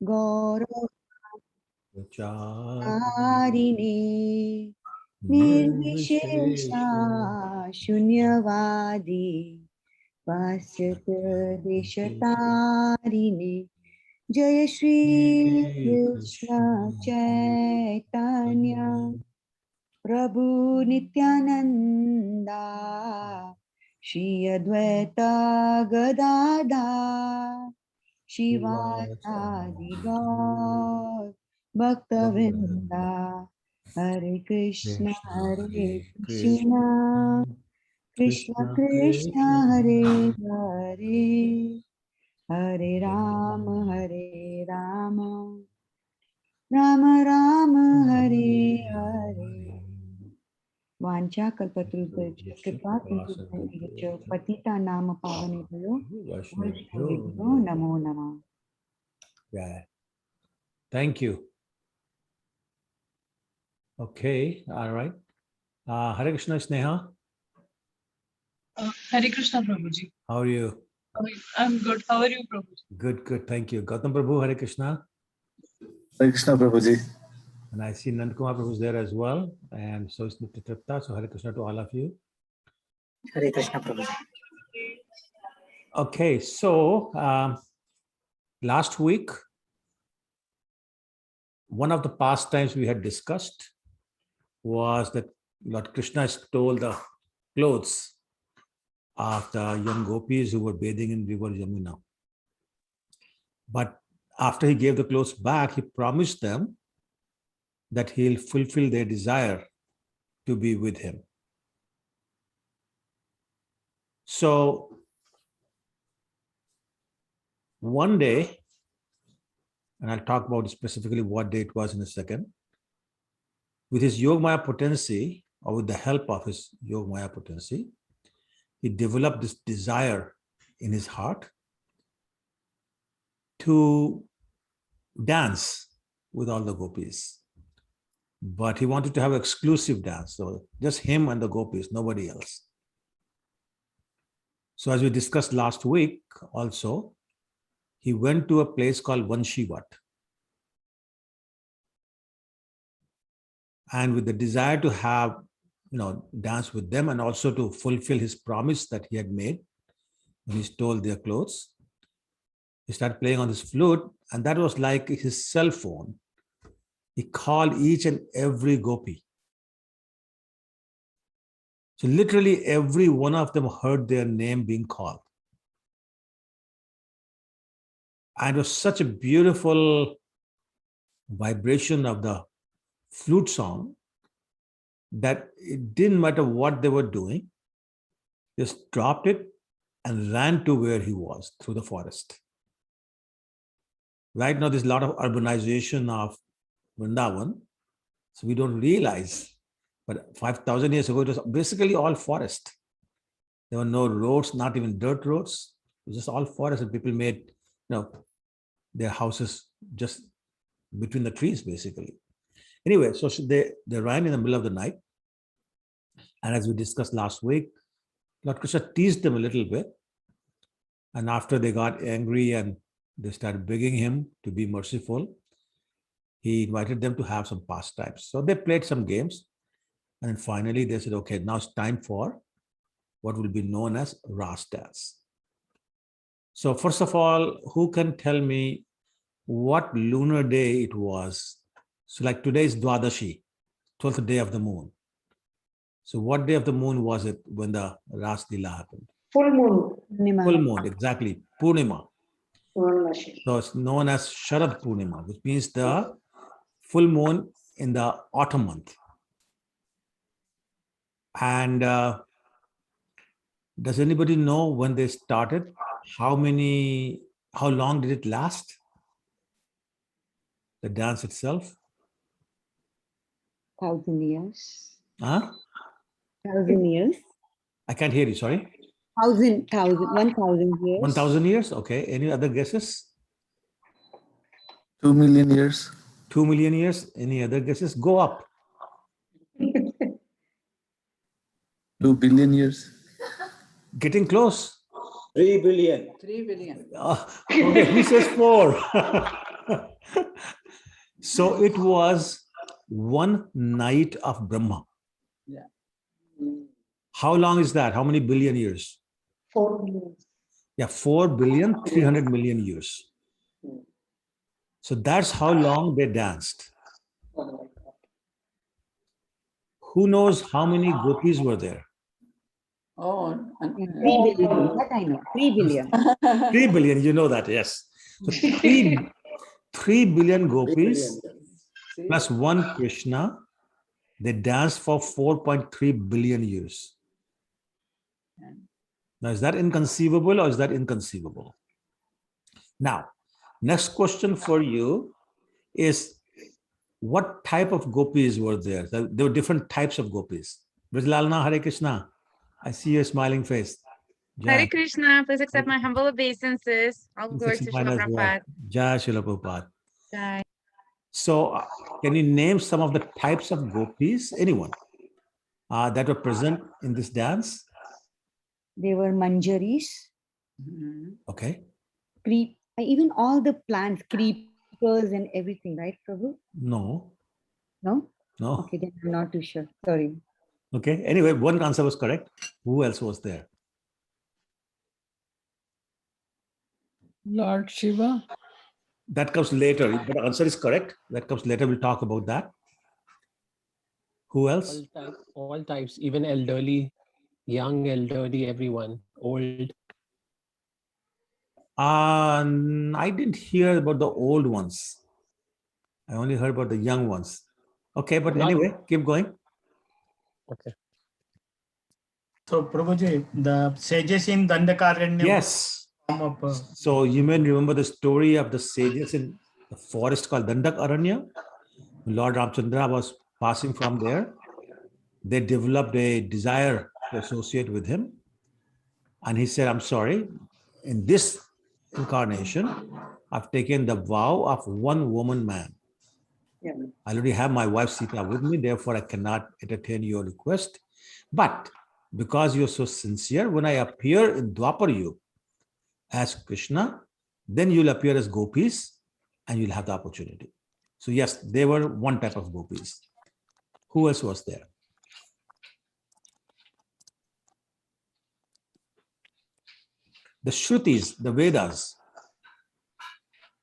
गौरवारिणे निर्विशेषा शून्यवादी पाश्चात्य देशतारिणे जय श्री कृष्ण चैतन्य प्रभु नित्यानंदा श्री अद्वैत गदाधर शिवासादि गौर भक्तवृंदा हरे कृष्ण कृष्ण कृष्ण हरे हरे हरे राम राम राम हरे हरे वाञ्छा कल्पतरुभ्यश्च कृपा सिन्धुभ्यश्च पतितानां पावनेभ्यो वैष्णवेभ्यो नमो नमः. Yeah. Thank you. Okay, all right. Hare Krishna, Sneha. Hare Krishna, Prabhuji. How are you? I'm good. How are you, Prabhuji? Good, good. Thank you. Gautam Prabhu, Hare Krishna. Hare Krishna, Prabhuji. And I see Nand Kumar Prabhu is there as well. And so is Nitya Tripta. So Hare Krishna to all of you. Hare Krishna, Prabhuji. Okay, so last week, one of the pastimes we had discussed was that Lord Krishna stole the clothes of the young gopis who were bathing in river Yamuna. But after he gave the clothes back, he promised them that he'll fulfill their desire to be with him. So one day, and I'll talk about specifically what day it was in a second, with his Yogamaya potency, or with the help of his Yogamaya potency, he developed this desire in his heart to dance with all the gopis. But he wanted to have an exclusive dance, so just him and the gopis, nobody else. So as we discussed last week also, he went to a place called Vanshivat. And with the desire to have, dance with them and also to fulfill his promise that he had made when he stole their clothes, he started playing on his flute, and that was like his cell phone. He called each and every gopi. So literally every one of them heard their name being called. And it was such a beautiful vibration of the flute song that it didn't matter what they were doing, just dropped it and ran to where he was through the forest. Right now, there's a lot of urbanization of Vrindavan, so we don't realize. But 5,000 years ago, it was basically all forest. There were no roads, not even dirt roads. It was just all forest, and people made, their houses just between the trees, basically. Anyway, so they ran in the middle of the night. And as we discussed last week, Lord Krishna teased them a little bit. And after they got angry and they started begging him to be merciful, he invited them to have some pastimes. So they played some games. And then finally they said, okay, now it's time for what will be known as Ras dance. So first of all, who can tell me what lunar day it was? So like today is Dwadashi, 12th day of the moon. So what day of the moon was it when the Ras Leela happened? Full moon. Full moon, exactly. Purnima. So it's known as Sharad Purnima, which means the full moon in the autumn month. And does anybody know when they started? How long did it last? The dance itself? 1,000 years. Huh? 1,000 years. I can't hear you, sorry. 1,000 years. 1,000 years? Okay. Any other guesses? 2 million years. 2 million years? Any other guesses? Go up. 2 billion years. Getting close. 3 billion. 3 billion. Okay, who says 4? So it was one night of Brahma. How long is that? How many billion years? 4 billion. Yeah, 4,300,000,000 years. So that's how long they danced. Who knows how many gopis were there? Oh, Yeah, 3 billion. That I know. 3 billion. 3 billion, you know that, yes. So 3 billion gopis plus one Krishna, they danced for 4.3 billion years. Now, is that inconceivable or is that inconceivable? Now, next question for you is, what type of gopis were there? There were different types of gopis. Brijlalna, Hare Krishna. I see your smiling face. Hare Jai. Krishna, please accept my humble obeisances. All Please glory accept to mine Srila as well. Prabhupada. Jai Srila Prabhupada. Jai. So, can you name some of the types of gopis? Anyone that were present in this dance? They were manjaris, Okay. even all the plants, creepers and everything, right, Prabhu? No. No? No. Okay, then I'm not too sure. Sorry. Okay. Anyway, one answer was correct. Who else was there? Lord Shiva. That comes later. But the answer is correct. That comes later. We'll talk about that. Who else? All types, even elderly, young, elderly, everyone, old. I didn't hear about the old ones. I only heard about the young ones. Okay, but anyway, keep going. Okay. So, Prabhuji, the sages in Dandakaranya. Yes. So you may remember the story of the sages in the forest called Dandak Aranya. Lord Ramchandra was passing from there. They developed a desire to associate with him. And he said, I'm sorry, in this incarnation, I've taken the vow of one woman man. Yeah. I already have my wife Sita with me, therefore I cannot entertain your request. But because you're so sincere, when I appear in Dwapar Yuga as Krishna, then you'll appear as gopis and you'll have the opportunity. So yes, they were one type of gopis. Who else was there? The Shrutis, the Vedas,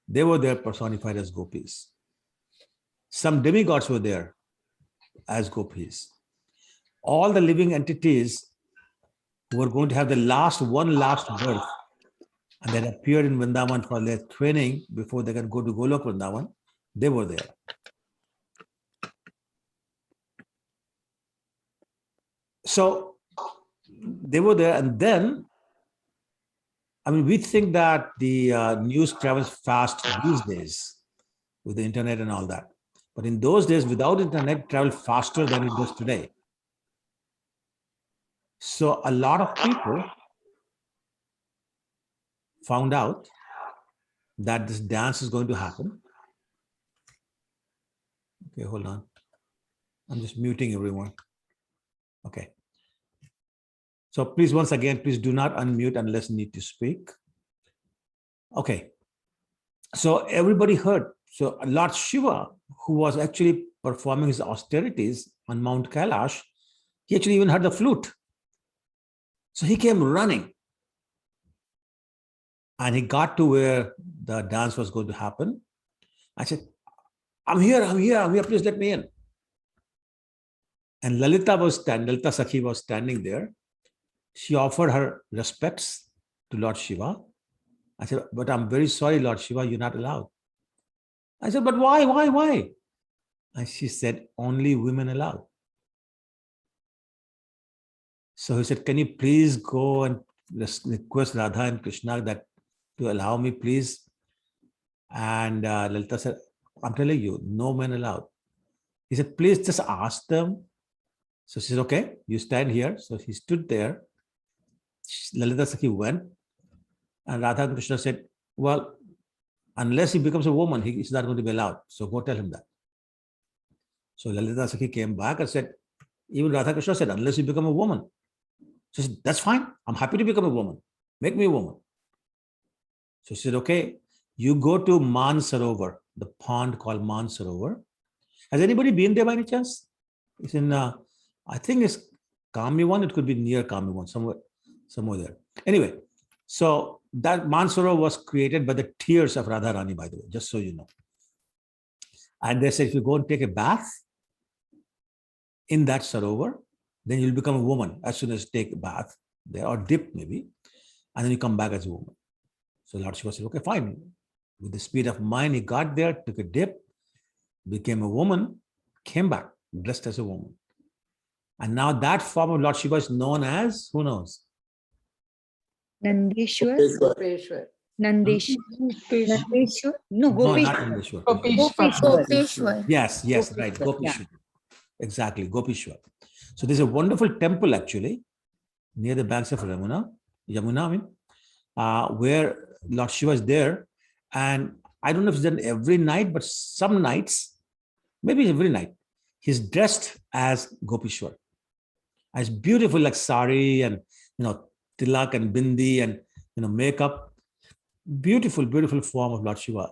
they were there personified as gopis. Some demigods were there as gopis. All the living entities who were going to have the one last birth and then appeared in Vrindavan for their training before they can go to Golok Vrindavan, they were there. So they were there, and then, I mean, we think that the news travels fast these days with the internet and all that. But in those days, without internet, it traveled faster than it does today. So a lot of people found out that this dance is going to happen. Okay, hold on. I'm just muting everyone. Okay. So please, once again, please do not unmute unless you need to speak. Okay. So everybody heard. So Lord Shiva, who was actually performing his austerities on Mount Kailash, he actually even heard the flute. So he came running. And he got to where the dance was going to happen. I said, I'm here, please let me in. And Lalita Sakhi was standing there. She offered her respects to Lord Shiva. I said, but I'm very sorry, Lord Shiva, you're not allowed. I said, but why? And she said, only women allowed. So he said, can you please go and request Radha and Krishna that to allow me, please? And Lalita said, I'm telling you, no men allowed. He said, please just ask them. So she said, okay, you stand here. So he stood there. Lalita Sakhi went. And Radha and Krishna said, well, unless he becomes a woman, he's not going to be allowed. So go tell him that. So Lalita Sakhi came back and said, even Radha Krishna said, unless you become a woman. She said, that's fine. I'm happy to become a woman. Make me a woman. So she said, okay, you go to Man Sarovar. the pond called Mansarovar. Has anybody been there by any chance? It's in, I think it's Kamiwan. It could be near Kamiwan, somewhere there. Anyway, so that Mansarovar was created by the tears of Radharani, by the way, just so you know. And they said, if you go and take a bath in that Sarovar, then you'll become a woman as soon as you take a bath there, or dip maybe, and then you come back as a woman. So Lord Shiva said, okay, fine. With the speed of mind, he got there, took a dip, became a woman, came back dressed as a woman. And now that form of Lord Shiva is known as, who knows? Nandeshwar. Gopeshwar. Nandeshwar. Nandeshwar. No, No, Gopeshwar. not Nandeshwar. Gopeshwar. Yes, Gopeshwar, right. yeah. Gopishwar. Exactly, Gopishwar. So there's a wonderful temple actually near the banks of Yamuna, where Lord Shiva is there. And I don't know if it's done every night, but some nights, maybe every night, he's dressed as Gopishwar. And it's beautiful, like sari and tilak and bindi and makeup. Beautiful, beautiful form of Lord Shiva.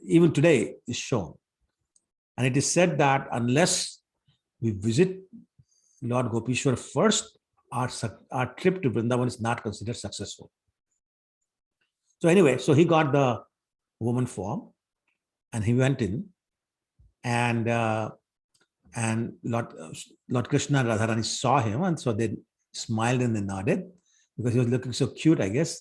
Even today is shown. And it is said that unless we visit Lord Gopishwar first, our trip to Vrindavan is not considered successful. So anyway, so he got the woman form and he went in, and Lord Krishna and Radharani saw him, and so they smiled and they nodded because he was looking so cute, I guess.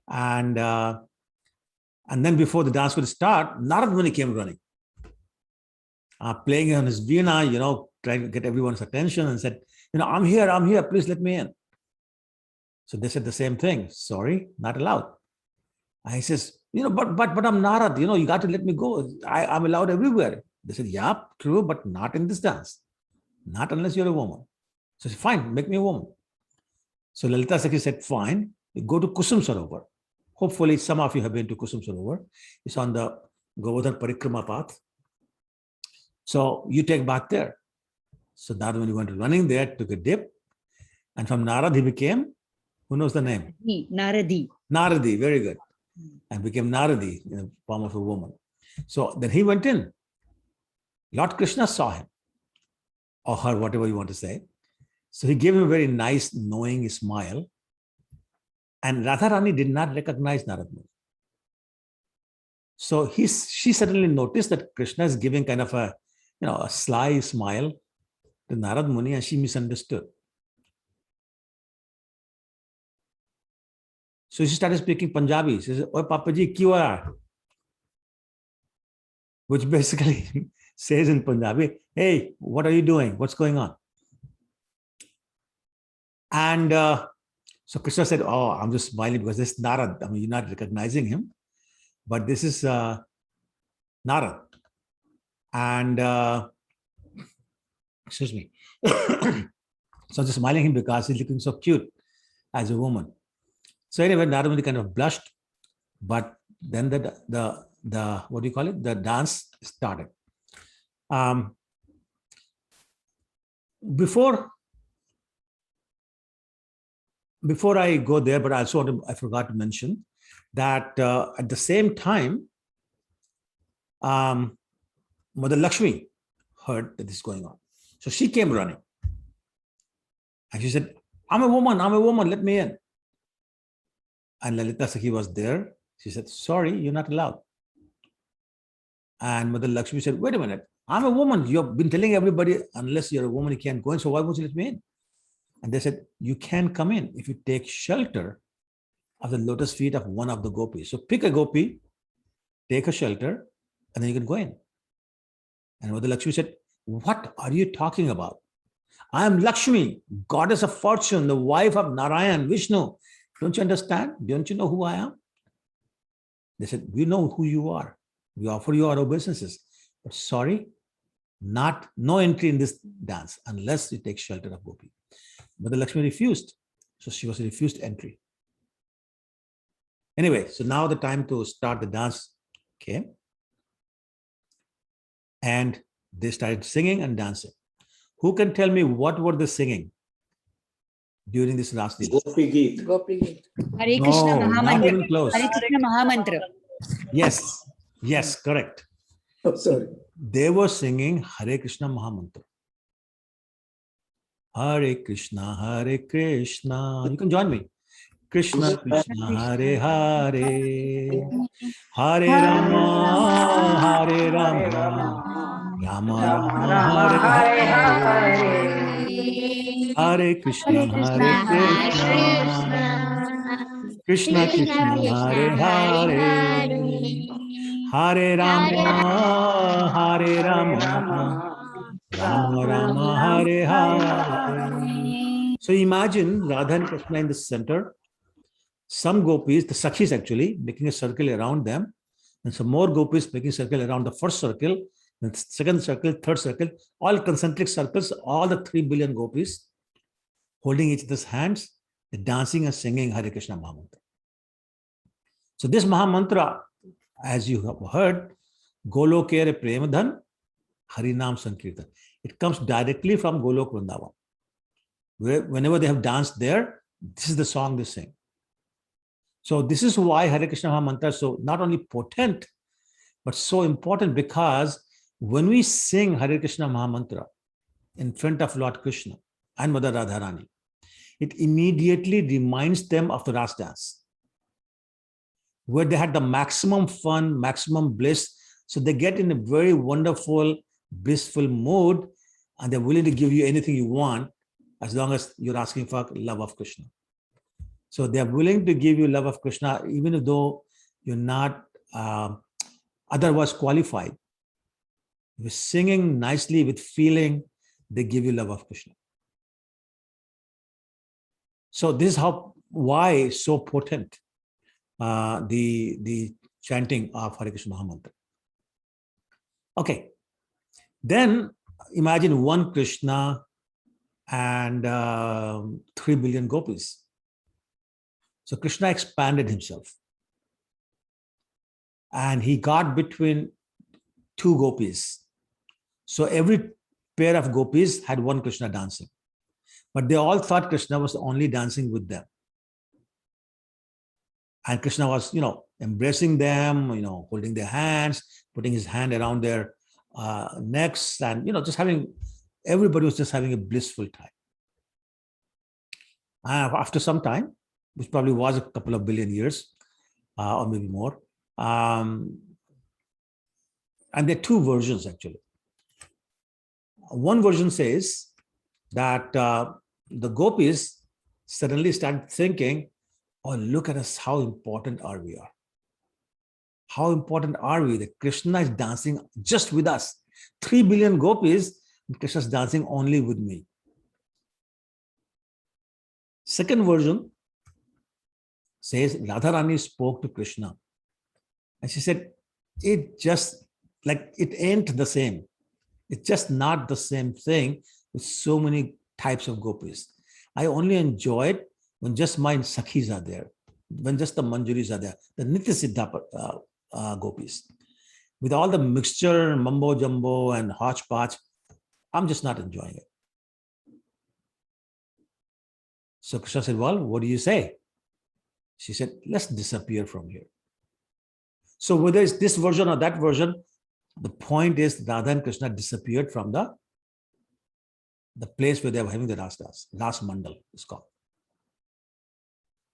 And then before the dance would start, Narad Muni came running, playing on his veena, trying to get everyone's attention, and said, I'm here, please let me in. So they said the same thing. Sorry, not allowed. And he says, but I'm Narad, you got to let me go. I'm allowed everywhere. They said, yeah, true, but not in this dance. Not unless you're a woman. So fine, make me a woman. So Lalita Sakhi said, fine, you go to Kusum Sarovar. Hopefully some of you have been to Kusum Sarovar. It's on the Govardhan Parikrama path. So you take bath there. So that when he went running there, took a dip. And from Narad, he became, who knows the name? Naradi. Naradi, very good. And became Naradi in the form of a woman. So then he went in. Lord Krishna saw him, or her, whatever you want to say. So he gave him a very nice, knowing smile. And Radharani did not recognize Narad Muni. So she suddenly noticed that Krishna is giving kind of a sly smile to Narad Muni, and she misunderstood. So she started speaking Punjabi. She said, "Oi Papa ji, kyu hai?" Which basically says in Punjabi, hey, what are you doing? What's going on? And so Krishna said, oh, I'm just smiling because this is Narad. I mean, you're not recognizing him, but this is Narad. And excuse me. So just smiling him because he's looking so cute as a woman. So anyway, Narad Muni kind of blushed, but then the what do you call it? The dance started. Before I go there, but I forgot to mention that at the same time, Mother Lakshmi heard that this is going on. So she came running. And she said, I'm a woman, let me in. And Lalita Sakhi was there. She said, sorry, you're not allowed. And Mother Lakshmi said, wait a minute, I'm a woman. You've been telling everybody, unless you're a woman, you can't go in. So why won't you let me in? And they said, you can come in if you take shelter of the lotus feet of one of the gopis. So pick a gopi, take a shelter, and then you can go in. And Mother Lakshmi said, what are you talking about? I am Lakshmi, goddess of fortune, the wife of Narayan, Vishnu. Don't you understand? Don't you know who I am? They said, we know who you are. We offer you our obeisances. But sorry, no entry in this dance unless you take shelter of gopi. But the Lakshmi refused. So she was refused entry. Anyway, so now the time to start the dance came. And they started singing and dancing. Who can tell me what were they singing during this last day? Gopi Geet. Gopi Geet. Hare Krishna No, not Mahamantra. even close. Hare Krishna Mahamantra. Yes. Yes, correct. Oh, sorry. They were singing Hare Krishna Mahamantra. Hare Krishna, Hare Krishna. You can join me. Krishna Krishna, Hare Hare. Hare Rama, Hare Rama. Rama Rama, Hare Hare. Hare Krishna, Hare Krishna. Krishna Krishna, Hare Hare. Hare Rama, Hare Rama. Rama Rama, Hare Hare. So imagine Radha and Krishna in the center. Some gopis, the Sakhis actually, making a circle around them. And some more gopis making a circle around the first circle, the second circle, third circle, all concentric circles, all the 3 billion gopis holding each other's hands, dancing and singing Hare Krishna Mahamantra. So this Mahamantra, as you have heard, Golokere Premadhan, Harinam Sankirtan. It comes directly from Golok Vrindavan. Whenever they have danced there, this is the song they sing. So this is why Hare Krishna Mahamantra is so not only potent, but so important, because when we sing Hare Krishna Mahamantra in front of Lord Krishna and Mother Radharani, it immediately reminds them of the Ras dance, where they had the maximum fun, maximum bliss. So they get in a very wonderful, blissful mood, and they're willing to give you anything you want, as long as you're asking for love of Krishna. So they're willing to give you love of Krishna, even though you're not otherwise qualified. You're singing nicely with feeling, they give you love of Krishna. So this is why it's so potent, the chanting of Hare Krishna Mahamantra. Okay, then imagine one Krishna and 3 billion gopis. So Krishna expanded himself and he got between 2 gopis. So every pair of gopis had one Krishna dancing, but they all thought Krishna was only dancing with them. And Krishna was, embracing them, holding their hands, putting his hand around their necks, and, everybody was just having a blissful time. After some time, which probably was a couple of billion years, or maybe more. And there are 2 versions actually. One version says that the gopis suddenly started thinking, oh, look at us, how important are we? How important are we that Krishna is dancing just with us? 3 billion gopis, and Krishna is dancing only with me. Second version says Radharani spoke to Krishna and she said, it ain't the same. It's just not the same thing with so many types of gopis. I only enjoy it when just my Sakhis are there, when just the Manjuris are there, the Nitya Siddha gopis. With all the mixture, mumbo jumbo and hodgepodge, I'm just not enjoying it. So Krishna said, well, what do you say? She said, let's disappear from here. So whether it's this version or that version, the point is Radha and Krishna disappeared from the place where they were having the Ras dance. Ras Mandal is called.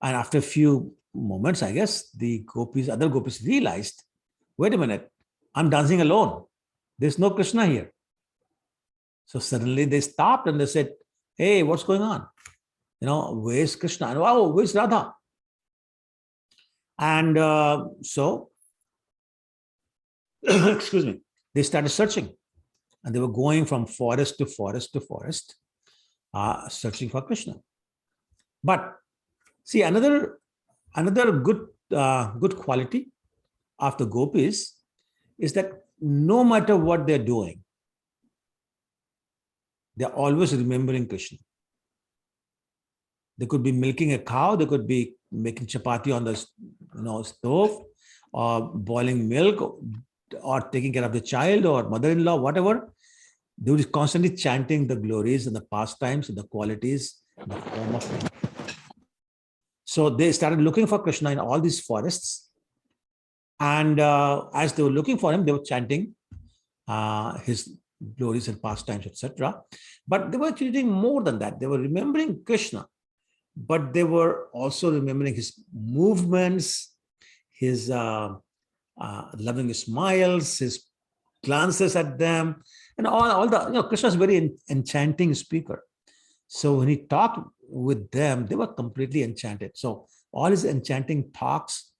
And after a few moments, I guess, the other gopis realized, wait a minute, I'm dancing alone. There's no Krishna here. So suddenly they stopped and they said, hey, what's going on? Where's Krishna? And wow, where's Radha? And so, excuse me, they started searching. And they were going from forest to forest to forest, searching for Krishna. But see, another good quality of the gopis is that no matter what they're doing, they're always remembering Krishna. They could be milking a cow, they could be making chapati on the stove, or boiling milk, or taking care of the child or mother-in-law, whatever. They were constantly chanting the glories and the pastimes and the qualities in the form of Krishna. So they started looking for Krishna in all these forests. And as they were looking for him, they were chanting his glories and pastimes, etc. But they were actually doing more than that. They were remembering Krishna, but they were also remembering his movements, his loving smiles, his glances at them, and all the, Krishna is very enchanting speaker. So when he talked with them, they were completely enchanted. So all his enchanting talks,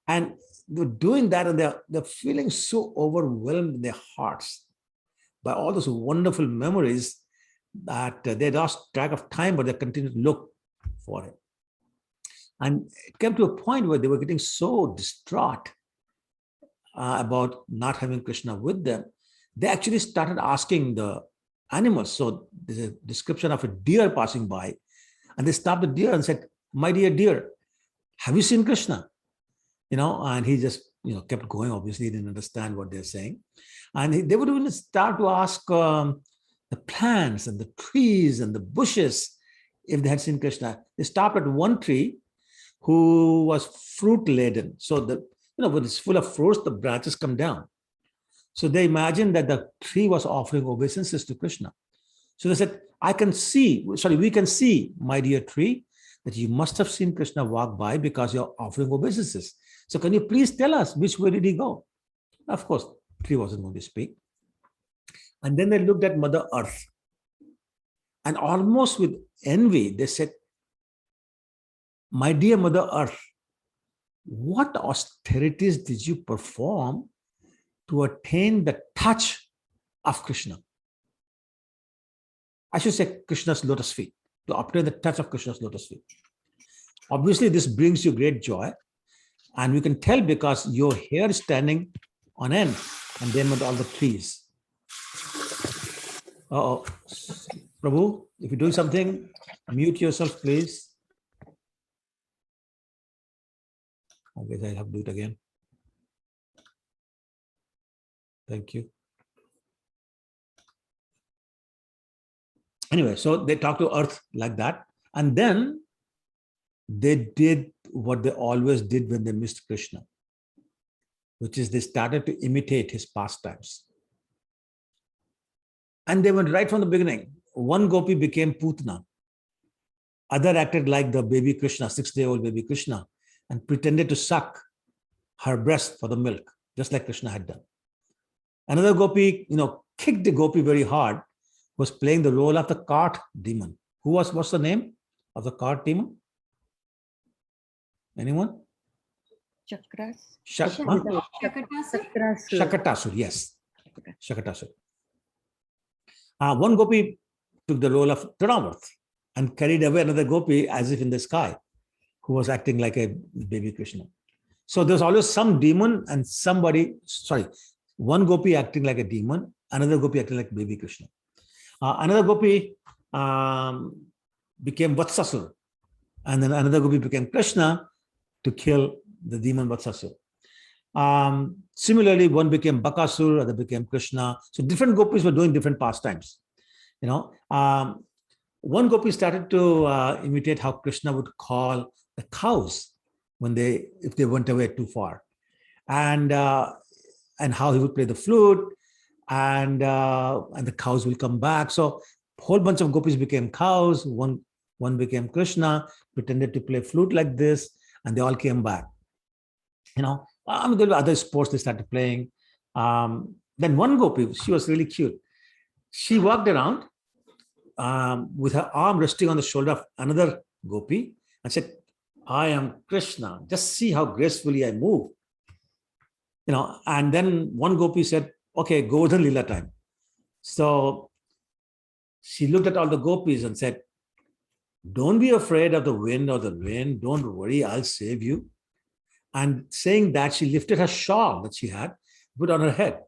and they're doing that, and they're feeling so overwhelmed in their hearts by all those wonderful memories that they lost track of time, but they continued to look for him. And it came to a point where they were getting so distraught about not having Krishna with them. They actually started asking the animals. So there's a description of a deer passing by, and they stopped the deer and said, "My dear deer, have you seen Krishna?" And he just, kept going. Obviously, he didn't understand what they're saying. And they would even start to ask the plants and the trees and the bushes if they had seen Krishna. They stopped at one tree who was fruit laden. So when it's full of fruits, the branches come down. So they imagined that the tree was offering obeisances to Krishna. So they said, we can see, my dear tree, that you must have seen Krishna walk by because you're offering obeisances. So can you please tell us which way did he go? Of course, the tree wasn't going to speak. And then they looked at Mother Earth. And almost with envy, they said, "My dear Mother Earth, what austerities did you perform to attain the touch of Krishna?" I should say Krishna's lotus feet, to obtain the touch of Krishna's lotus feet. Obviously, this brings you great joy. And we can tell because your hair is standing on end, and then with all the trees. Prabhu, if you're doing something, mute yourself, please. I guess I'll have to do it again. Thank you. Anyway, so they talked to Earth like that. And then they did what they always did when they missed Krishna, which is they started to imitate his pastimes. And they went right from the beginning. One gopi became Putna. Other acted like the baby Krishna, 6-day-old baby Krishna, and pretended to suck her breast for the milk, just like Krishna had done. Another gopi, kicked the gopi very hard, was playing the role of the cart demon. What's the name of the cart demon? Anyone? Chakras. Shakatasur, yes. Shakatasur. One gopi took the role of Trinavarth and carried away another gopi as if in the sky, who was acting like a baby Krishna. So there's always some demon and one gopi acting like a demon, another gopi acting like baby Krishna. Another gopi became Vatsasur, and then another gopi became Krishna to kill the demon Vatsasur. Similarly, one became Bakasur, other became Krishna. So different gopis were doing different pastimes. One gopi started to imitate how Krishna would call the cows if they went away too far, and how he would play the flute, and the cows will come back. So a whole bunch of gopis became cows. One became Krishna, pretended to play flute like this, and they all came back. There were other sports they started playing. Then one gopi, she was really cute. She walked around with her arm resting on the shoulder of another gopi and said, "I am Krishna. Just see how gracefully I move." And then one gopi said, "Okay, Govardhan Lila time." So she looked at all the gopis and said, "Don't be afraid of the wind or the rain. Don't worry, I'll save you." And saying that, she lifted her shawl that she had, put on her head.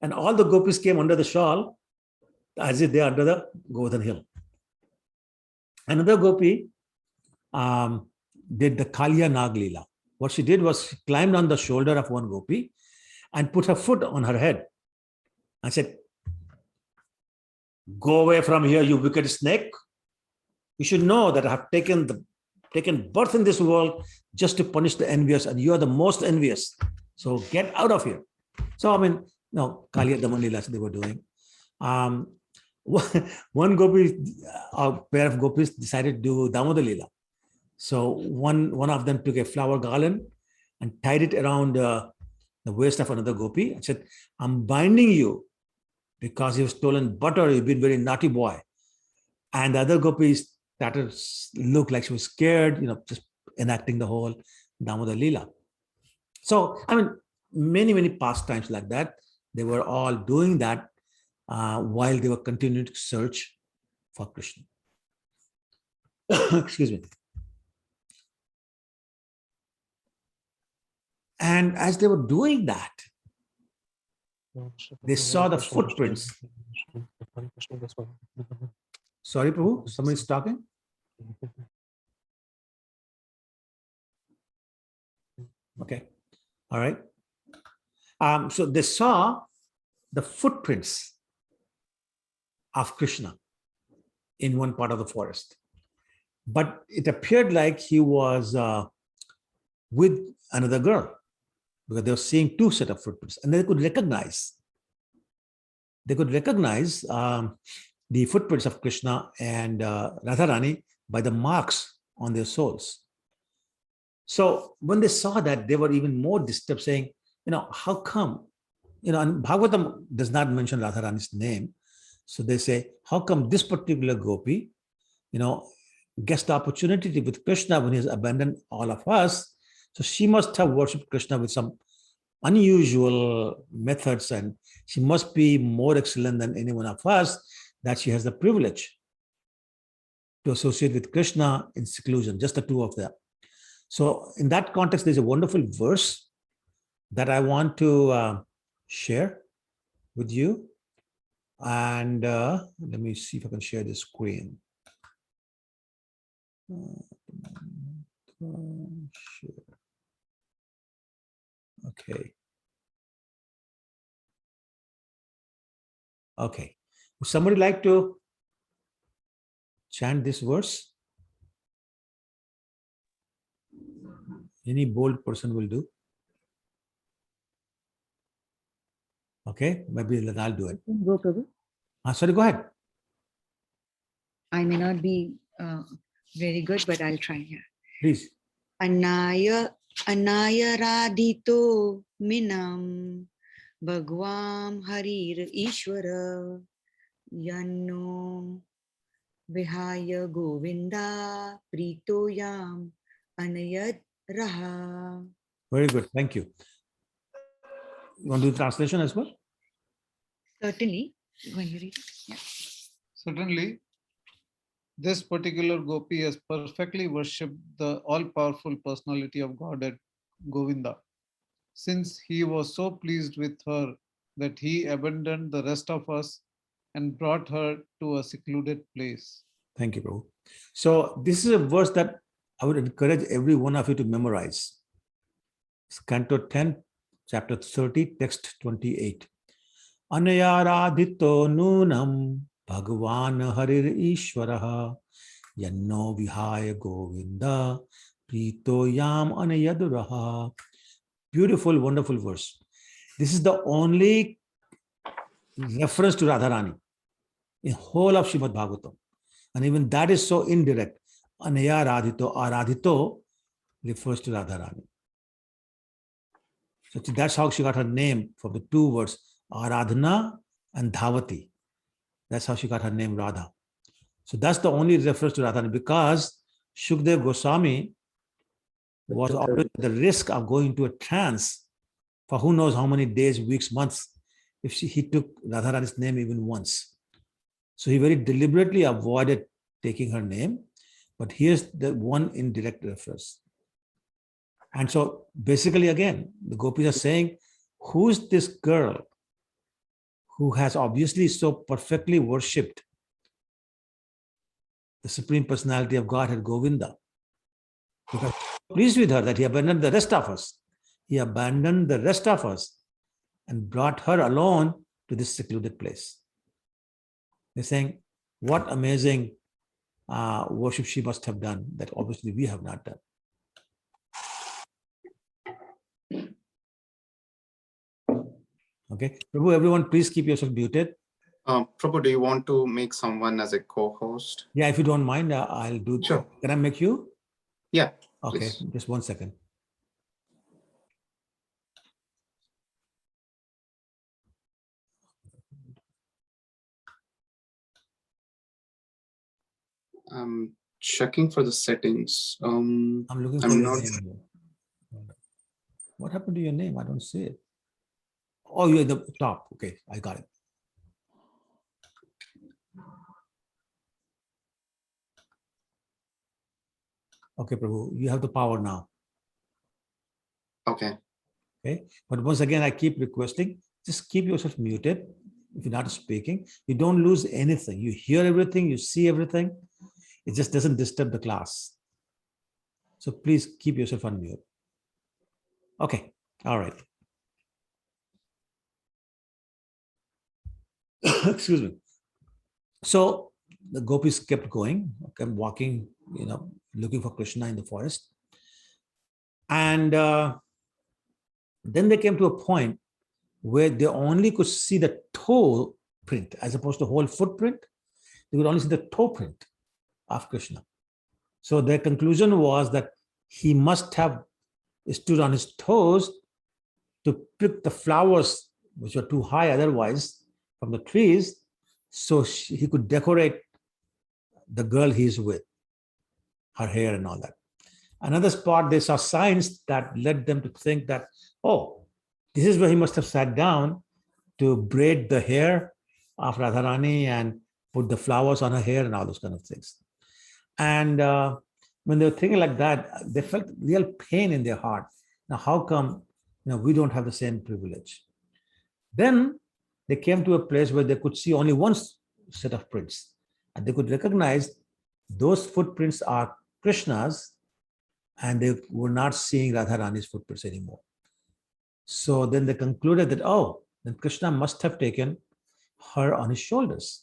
And all the gopis came under the shawl as if they are under the Govardhan hill. Another gopi did the Kalya Nag Leela. What she did was she climbed on the shoulder of one gopi and put her foot on her head and said, "Go away from here, you wicked snake. You should know that I have taken birth in this world just to punish the envious, and you are the most envious. So get out of here. So, I mean, no, Kaliya Daman Leelas they were doing. One gopi, a pair of gopis decided to do Damodar Leela. So one of them took a flower garland and tied it around the waist of another gopi and said, I'm binding you because you've stolen butter, you've been very naughty boy. And the other gopis started to look like she was scared, just enacting the whole Damodar Leela. So, I mean, many pastimes like that, they were all doing that while they were continuing to search for Krishna. Excuse me. And as they were doing that, they saw the footprints. Sorry, Prabhu, somebody's talking? Okay, all right. So they saw the footprints of Krishna in one part of the forest. But it appeared like he was with another girl, because they were seeing two set of footprints, and they could recognize the footprints of Krishna and Radharani by the marks on their soles. So when they saw that, they were even more disturbed, saying, how come, and Bhagavatam does not mention Radharani's name. So they say, how come this particular gopi, gets the opportunity with Krishna when he has abandoned all of us? So she must have worshipped Krishna with some unusual methods, and she must be more excellent than any one of us, that she has the privilege to associate with Krishna in seclusion, just the two of them. So in that context, there's a wonderful verse that I want to share with you. And let me see if I can share the screen. Okay. Okay. Would somebody like to chant this verse? Any bold person will do. Okay, maybe I'll do it. Go, Prabhu. Sorry, go ahead. I may not be very good, but I'll try here. Please. Anaya radhito minam Bhagwan Harir Ishwara Yanno Vihaya Govinda Prito Yam Anayat Raha. Very good. Thank you. You want to do the translation as well? Certainly. When you read it. Yeah. Certainly, this particular gopi has perfectly worshipped the all-powerful personality of Godhead, Govinda, since he was so pleased with her that he abandoned the rest of us and brought her to a secluded place. Thank you, Prabhu. So this is a verse that I would encourage every one of you to memorize. It's Canto 10, chapter 30, text 28. Anayaradhito nunam Bhagwan Harir Ishwaraha Yanno Vihaya Govinda Prito Yam Anayaduraha. Beautiful, wonderful verse. This is the only reference to Radharani in whole of Srimad Bhagavatam. And even that is so indirect. Anayaradhito, Aradhito refers to Radharani. So that's how she got her name from the two words, Aradhana and Dhavati. That's how she got her name, Radha. So that's the only reference to Radharani, because Shukdev Goswami was always at the risk of going into a trance for who knows how many days, weeks, months, if he took Radharani's name even once. So he very deliberately avoided taking her name. But here's the one indirect reference. And so basically, again, the gopis are saying, who's this girl who has obviously so perfectly worshipped the Supreme Personality of Godhead, Govinda? Because pleased with her that he abandoned the rest of us. He abandoned the rest of us and brought her alone to this secluded place. They're saying, what amazing worship she must have done that obviously we have not done. Okay, Prabhu, everyone, please keep yourself muted. Prabhu, do you want to make someone as a co-host? Yeah, if you don't mind, I'll do. Sure. Can I make you? Yeah. Okay, Please. just 1 second. I'm checking for the settings. I'm looking for I'm your not. name here. What happened to your name? I don't see it. Oh, you're at the top. Okay, I got it. Okay, Prabhu, you have the power now. Okay. Okay, but once again, I keep requesting, just keep yourself muted. If you're not speaking, you don't lose anything. You hear everything, you see everything. It just doesn't disturb the class. So please keep yourself on mute. Okay, all right. Excuse me. So the gopis kept going, kept walking, looking for Krishna in the forest. And then they came to a point where they only could see the toe print as opposed to whole footprint. They could only see the toe print of Krishna. So their conclusion was that he must have stood on his toes to pick the flowers, which were too high otherwise, from the trees, so he could decorate the girl he's with, her hair and all that. Another spot, they saw signs that led them to think that, oh, this is where he must have sat down to braid the hair of Radharani and put the flowers on her hair and all those kind of things. And when they were thinking like that, they felt real pain in their heart. Now, how come we don't have the same privilege? Then they came to a place where they could see only one set of prints, and they could recognize those footprints are Krishna's, and they were not seeing Radharani's footprints anymore. So then they concluded that, oh, then Krishna must have taken her on his shoulders.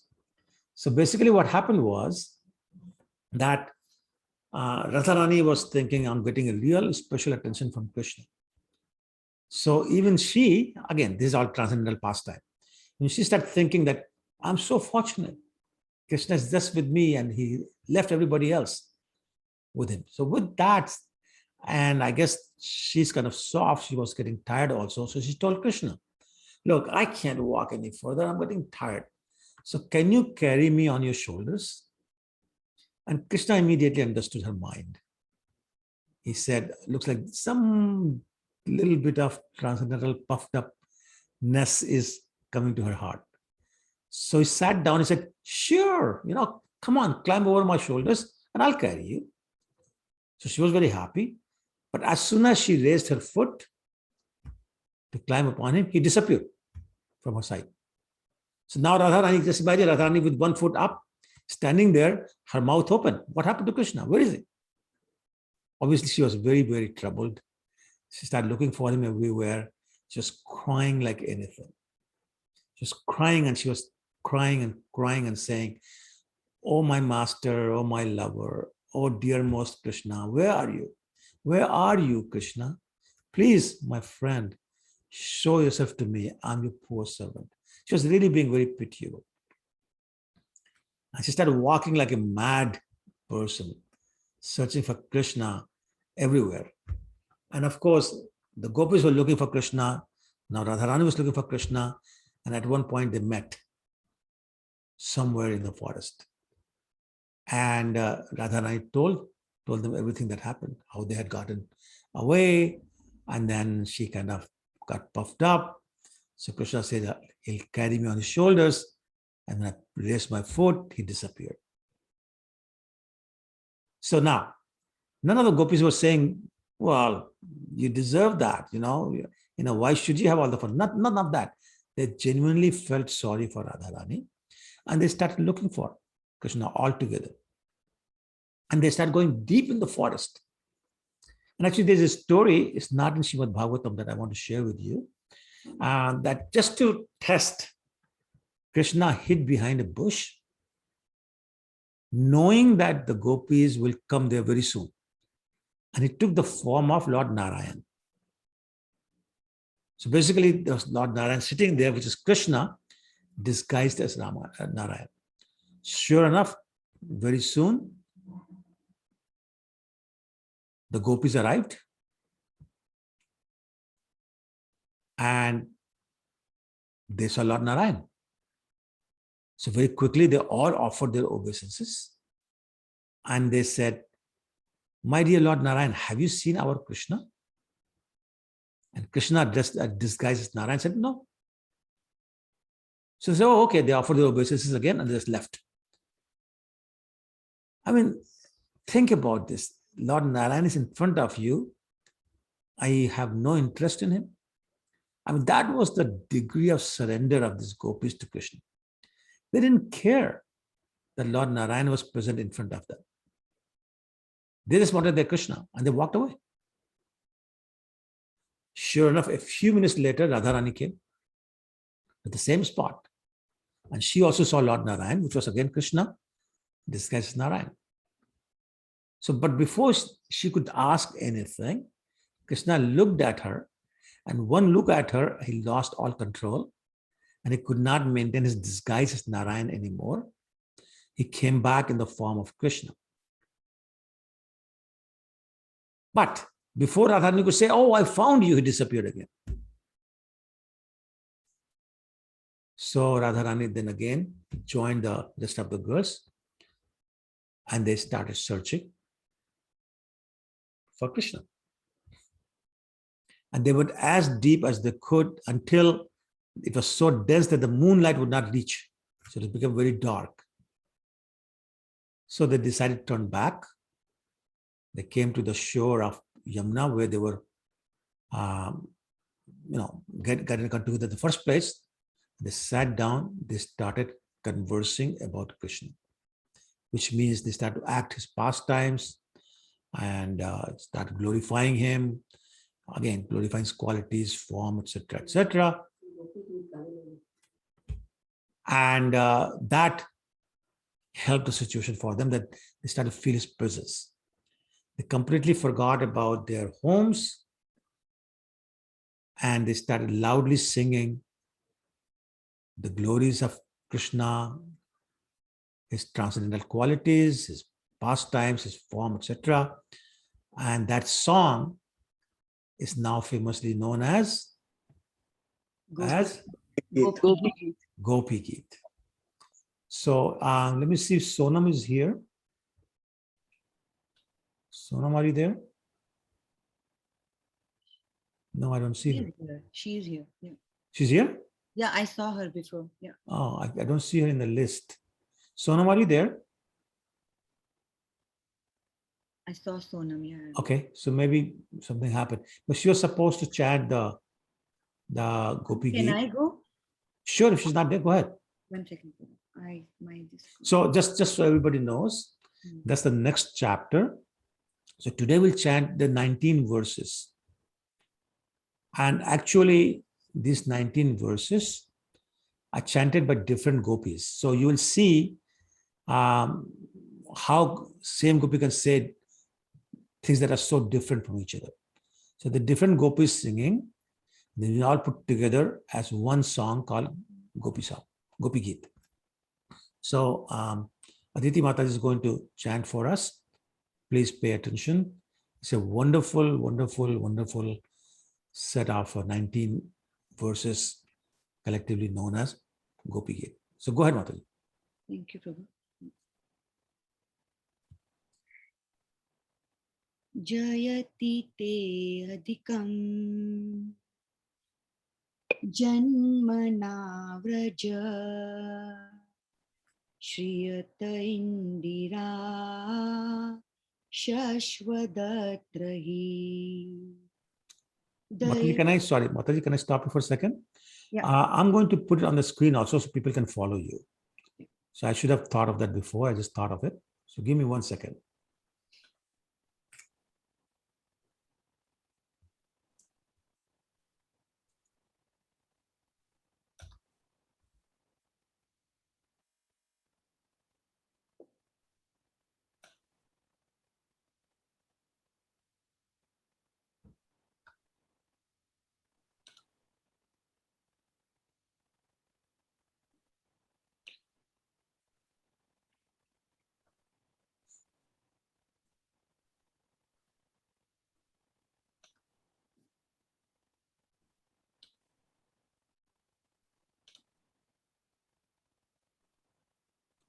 So basically what happened was that Radharani was thinking, I'm getting a real special attention from Krishna. So even she, again, this is all transcendental pastime. When she started thinking that I'm so fortunate, Krishna is just with me and he left everybody else with him. So with that, and I guess she's kind of soft, she was getting tired also. So she told Krishna, look, I can't walk any further. I'm getting tired. So can you carry me on your shoulders? And Krishna immediately understood her mind. He said, looks like some little bit of transcendental puffed upness is coming to her heart. So he sat down and said, sure, come on, climb over my shoulders and I'll carry you. So she was very happy. But as soon as she raised her foot to climb upon him, he disappeared from her sight. So now Radharani, just imagine Radharani with one foot up, standing there, her mouth open. What happened to Krishna? Where is he? Obviously, she was very, very troubled. She started looking for him everywhere, just crying like anything. Just crying, and she was crying and saying, oh, my master, oh, my lover, oh, dear most Krishna, where are you? Where are you, Krishna? Please, my friend, show yourself to me. I'm your poor servant. She was really being very pitiable. And she started walking like a mad person, searching for Krishna everywhere. And of course, the gopis were looking for Krishna. Now Radharani was looking for Krishna. And at one point they met somewhere in the forest. And Radharani told them everything that happened, how they had gotten away. And then she kind of got puffed up. So Krishna said, he'll carry me on his shoulders. And when I raised my foot, he disappeared. So now, none of the gopis were saying, well, you deserve that, why should you have all the fun? None of that. They genuinely felt sorry for Radharani. And they started looking for Krishna altogether. And they started going deep in the forest. And actually, there's a story, it's not in Srimad Bhagavatam, that I want to share with you, that just to test, Krishna hid behind a bush, knowing that the gopis will come there very soon. And he took the form of Lord Narayan. So basically, there's Lord Narayan sitting there, which is Krishna, disguised as Narayan. Sure enough, very soon, the gopis arrived and they saw Lord Narayan. So very quickly, they all offered their obeisances and they said, "My dear Lord Narayan, have you seen our Krishna?" And Krishna, disguised as Narayan, said, "No." So they said, "Oh, okay." They offered their obeisances again and they just left. I mean, think about this. Lord Narayan is in front of you. I have no interest in him. I mean, that was the degree of surrender of these gopis to Krishna. They didn't care that Lord Narayan was present in front of them. They just wanted their Krishna and they walked away. Sure enough, a few minutes later, Radharani came at the same spot. And she also saw Lord Narayan, which was again Krishna, disguised as Narayan. So, but before she could ask anything, Krishna looked at her, and one look at her, he lost all control, and he could not maintain his disguise as Narayan anymore. He came back in the form of Krishna. But before Radharani could say, "Oh, I found you," he disappeared again. So Radharani then again joined the rest of the girls and they started searching for Krishna. And they went as deep as they could until it was so dense that the moonlight would not reach. So it became very dark. So they decided to turn back. They came to the shore of Yamuna where they were, getting together in the first place. They sat down, they started conversing about Krishna, which means they started to act his pastimes and started glorifying him, again, glorifying his qualities, form, etc., etc. And that helped the situation for them, that they started to feel his presence. They completely forgot about their homes and they started loudly singing the glories of Krishna, his transcendental qualities, his pastimes, his form, etc. And that song is now famously known as Gopi. Gopi Geet. So let me see if Sonam is here. Sonam, are you there? No, I don't see her. She is here. Yeah. She's here? Yeah, I saw her before. Yeah. Oh, I don't see her in the list. Sonam, are you there? I saw Sonam. Yeah. Okay, so maybe something happened. But she was supposed to chant the Gopi Can Geet. I go? Sure, if she's not there, go ahead. 1 second. My this. So just so everybody knows, that's the next chapter. So today we'll chant the 19 verses. And actually, these 19 verses are chanted by different gopis. So you will see how same gopi can say things that are so different from each other. So the different gopis singing, they will all put together as one song called Gopi Song, Gopi Geet. So Aditi Mataji is going to chant for us. Please pay attention. It's a wonderful, wonderful, wonderful set of 19 verses collectively known as Gopi Geet. So go ahead, Mataji. Thank you, Prabhu. Jayati te adhikam janmana vraja shriyata indira shashwadatrahi. Mataji, can I stop you for a second? Yeah. I'm going to put it on the screen also so people can follow you. So I should have thought of that before. I just thought of it. So give me 1 second.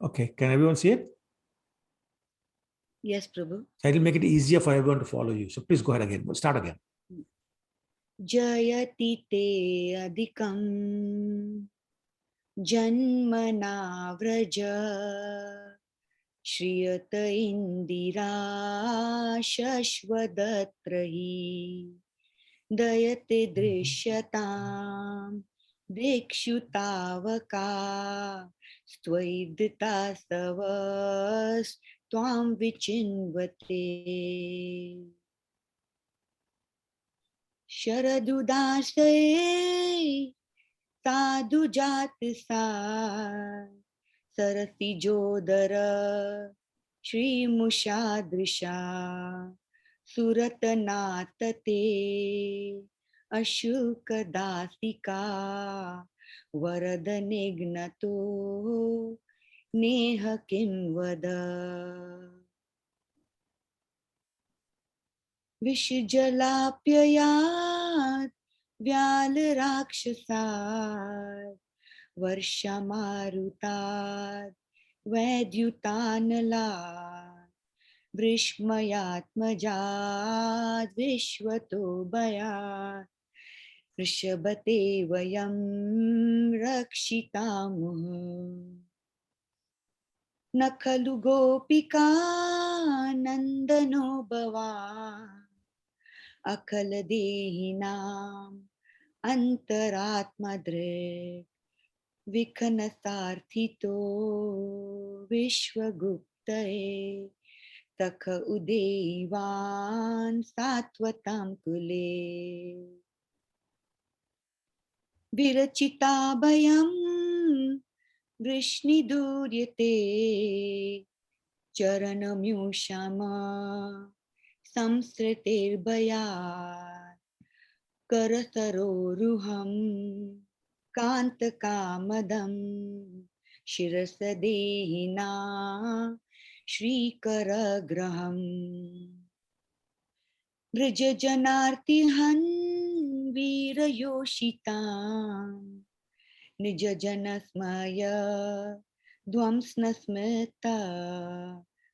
Okay, can everyone see it? Yes, Prabhu. So it will make it easier for everyone to follow you. So please go ahead again. We'll start again. Jayati te adhikam janmana vraja Shriyata indira shashvadatrahi Dayate drishyatam Dekshutavaka Stvaidita savas Tvam vichinvate Sharadudasaye Sadhu Jatsa Sarasi Jodara Shri Mushadrisha Suratanatate Ashuka Dasika Varadanignato Neha Kinvada Vishjalapyayat Vyalrakshasat Varshamarutat Vadyutanalat Vrishmayatmajat Vishwatobhayat Vrishabhate Vayam Rakshitamuh Nakhalu Gopika Nandano Bhavan Akala Dehinam Antaratmadre Vikhanasarthito Vishwaguptae Takha Udevan Satvatam Kule Virachitabayam Vrishniduryate Charanamyushama Samsritirbayat Karasaroruham Kantakamadam Shirasadehina Shrikaragraham Vrijajanartihan Virayoshitam Nijajanasmaya Dvamsnasmita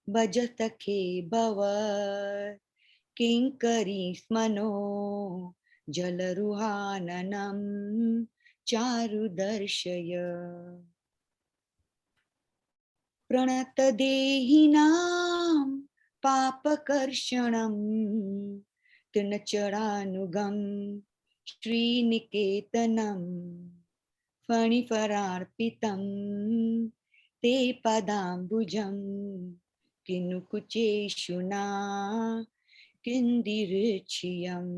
Bhajasakhe Bhavat Kinkari Smano Jalaruhananam Charudarshaya Pranatadehinam Papakarshanam Tinacharanugam Sriniketanam Fanifararpitam Te Padambujam Kinukucheshuna Kindirichiyam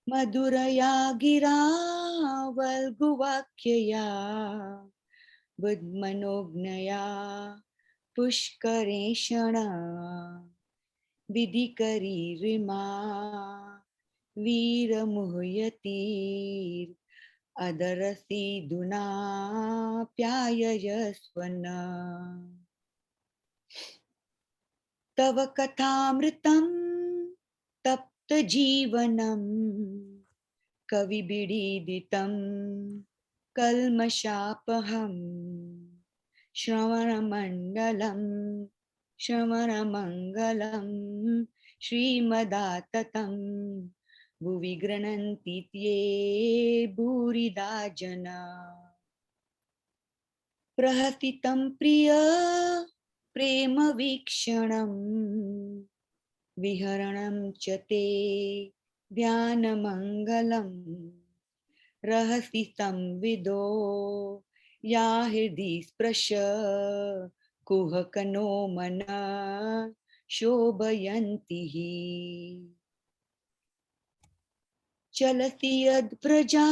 Madhuraya gira Valguvakyaya Budmanognaya Pushkareshana Vidikari Rima Viramuhyatir Adarasi Duna Pyayayasvana Tava Kathamritam Tapta Jivanam Kavibididitam Kalmashapaham Shravanamangalam Srimadattatam Bhuvi Grananti Tye Burida Jana Prahasitam Priya Prema Vikshanam Viharanam Chate Dhyanamangalam Rahasi Samvido Yahidi Sprasha Kuhakano Mana Shobhayantihi Chalati Ad Praja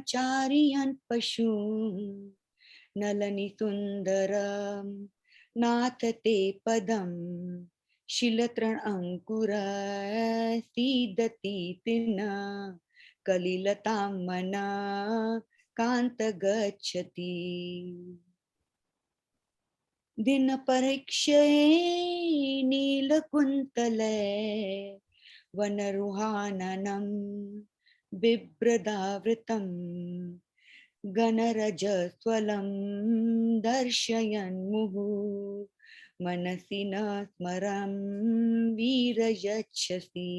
Chariyan Pashun Nalani Sundaram Nathate Padam Shilatran Ankura Sidati Tina Kalilatamana Kanta Gachati Dina Parikshaye Neelakuntale Vanaruhananam Bibradavritam गणरजस्वलं दर्शयन्मुहुः मनसि न स्मरं वीरयच्छसि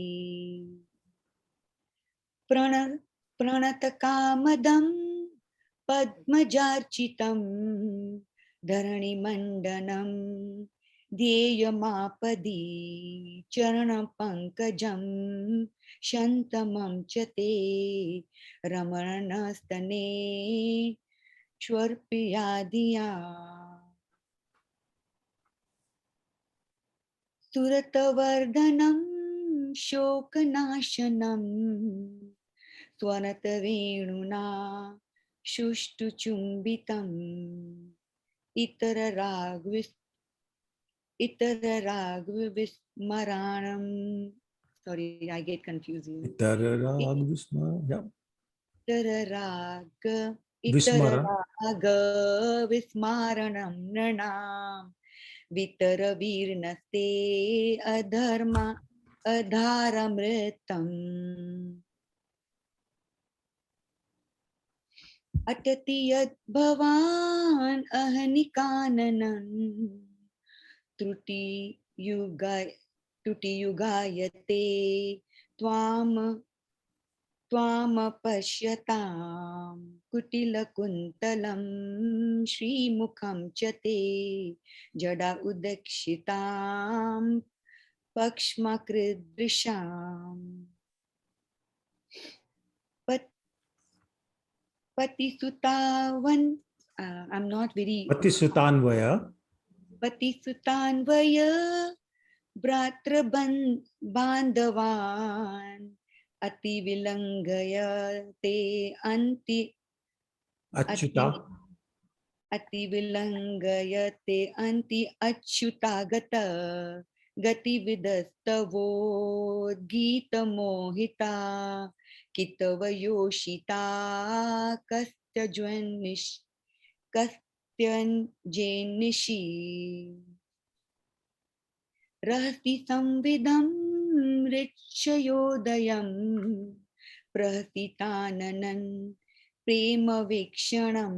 प्रणतकामदं पद्मजार्चितं धरणिमण्डनं ध्येयमापदि चरणपङ्कजं शन्तमं च ते रमणस्तने श्वर्पयादिया सुरतवर्धनं शोकनाशनं स्वनतवेणुना शुष्टुचुम्बितम् इतररागविस्मरणं. Sorry, I get confused here. Yeah. इतरराग विस्मरणं नृणां वितरवीर्नस्ते अधारमृतम् अटति यद्भवान् अहनिकाननं त्रुटियुगायते त्वामपश्यतां कुटिलकुन्तलं श्रीमुखं च ते जडा उदक्षितां पक्ष्मकृदृशाम् Patisutawan, I'm not very. Patisutanvaya. Patisutanvaya, Bratra Bandhavan, Ati Vilangaya Te Anti. Achyuta. Ati Vilangaya Te Anti Achyutagata, Gati Vidastavo, Gita Mohita. Kitavayoshita Kastyanjenishi Rahati Samvidam Richayodayam Prahasitananan Prema Vikshanam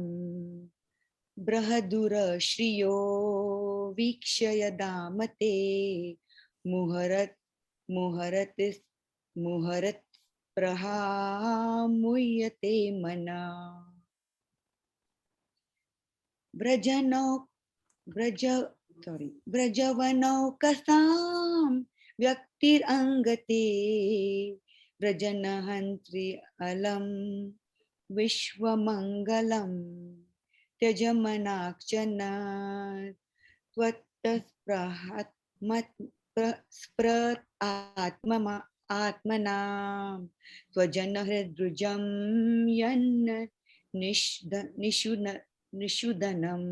Brahadura Shriyo Vikshayadamate Muharat Prahamuyate mana Brajavano kasam Vyaktir angate Brajanahantri alam Vishwamangalam Tyajamanakchana Tvattas Sprat Atmanam Tvajanahridrujam Yan Nishudanam.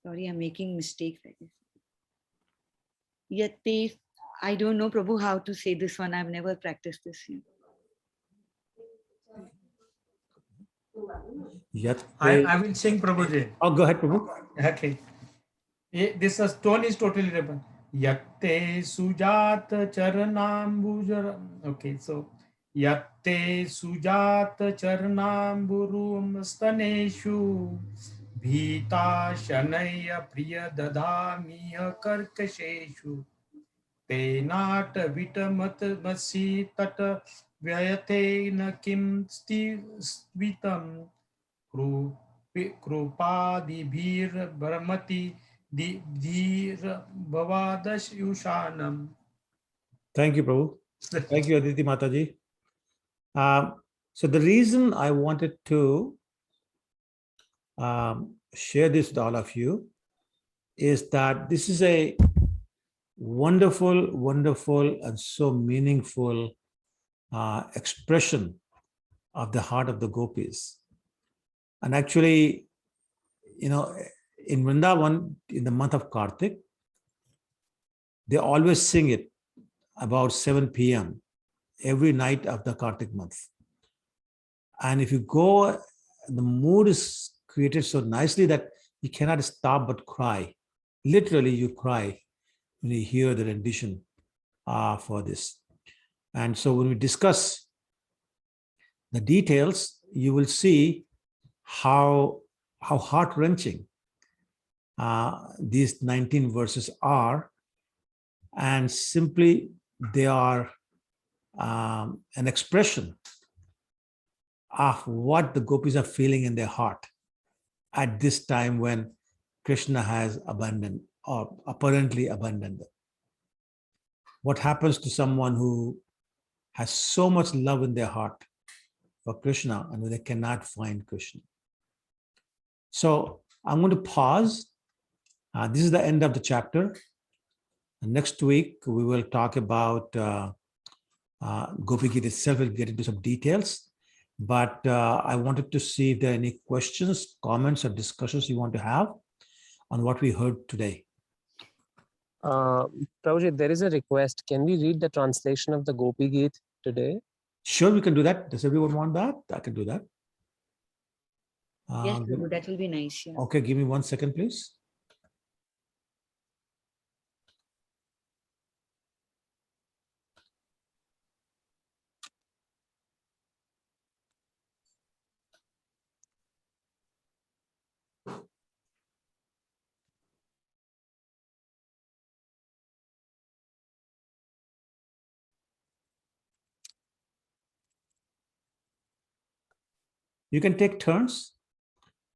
Sorry, I'm making mistakes. Yate, I don't know, Prabhu, how to say this one. I've never practiced this. I will sing, Prabhuji. Oh, go ahead, Prabhu. Okay. This tone is totally different. Yatte sujata charanambujar. Okay, so Yatte sujata charanamburum staneshu Bhita shanaya priya dadamiya karkasheshu Tenata vitamat masi tata vyayate na kim stvitam Krupadi bhir brahmati Dhir Bhavadash Yushanam. Thank you, Prabhu. Thank you, Aditi Mataji. So the reason I wanted to share this with all of you is that this is a wonderful, wonderful and so meaningful expression of the heart of the gopis. And actually, you know, in Vrindavan, in the month of Kartik, they always sing it about 7 p.m. every night of the Kartik month. And if you go, the mood is created so nicely that you cannot stop but cry. Literally, you cry when you hear the rendition for this. And so when we discuss the details, you will see how heart-wrenching these 19 verses are, and simply they are an expression of what the gopis are feeling in their heart at this time when Krishna has abandoned or apparently abandoned them. What happens to someone who has so much love in their heart for Krishna and they cannot find Krishna? So I'm going to pause. This is the end of the chapter. Next week, we will talk about Gopi Gita itself. We'll get into some details. But I wanted to see if there are any questions, comments, or discussions you want to have on what we heard today. Prabhuji, there is a request. Can we read the translation of the Gopi Gita today? Sure, we can do that. Does everyone want that? I can do that. Yes, Prabhu, that will be nice. Yeah. Okay, give me 1 second, please. You can take turns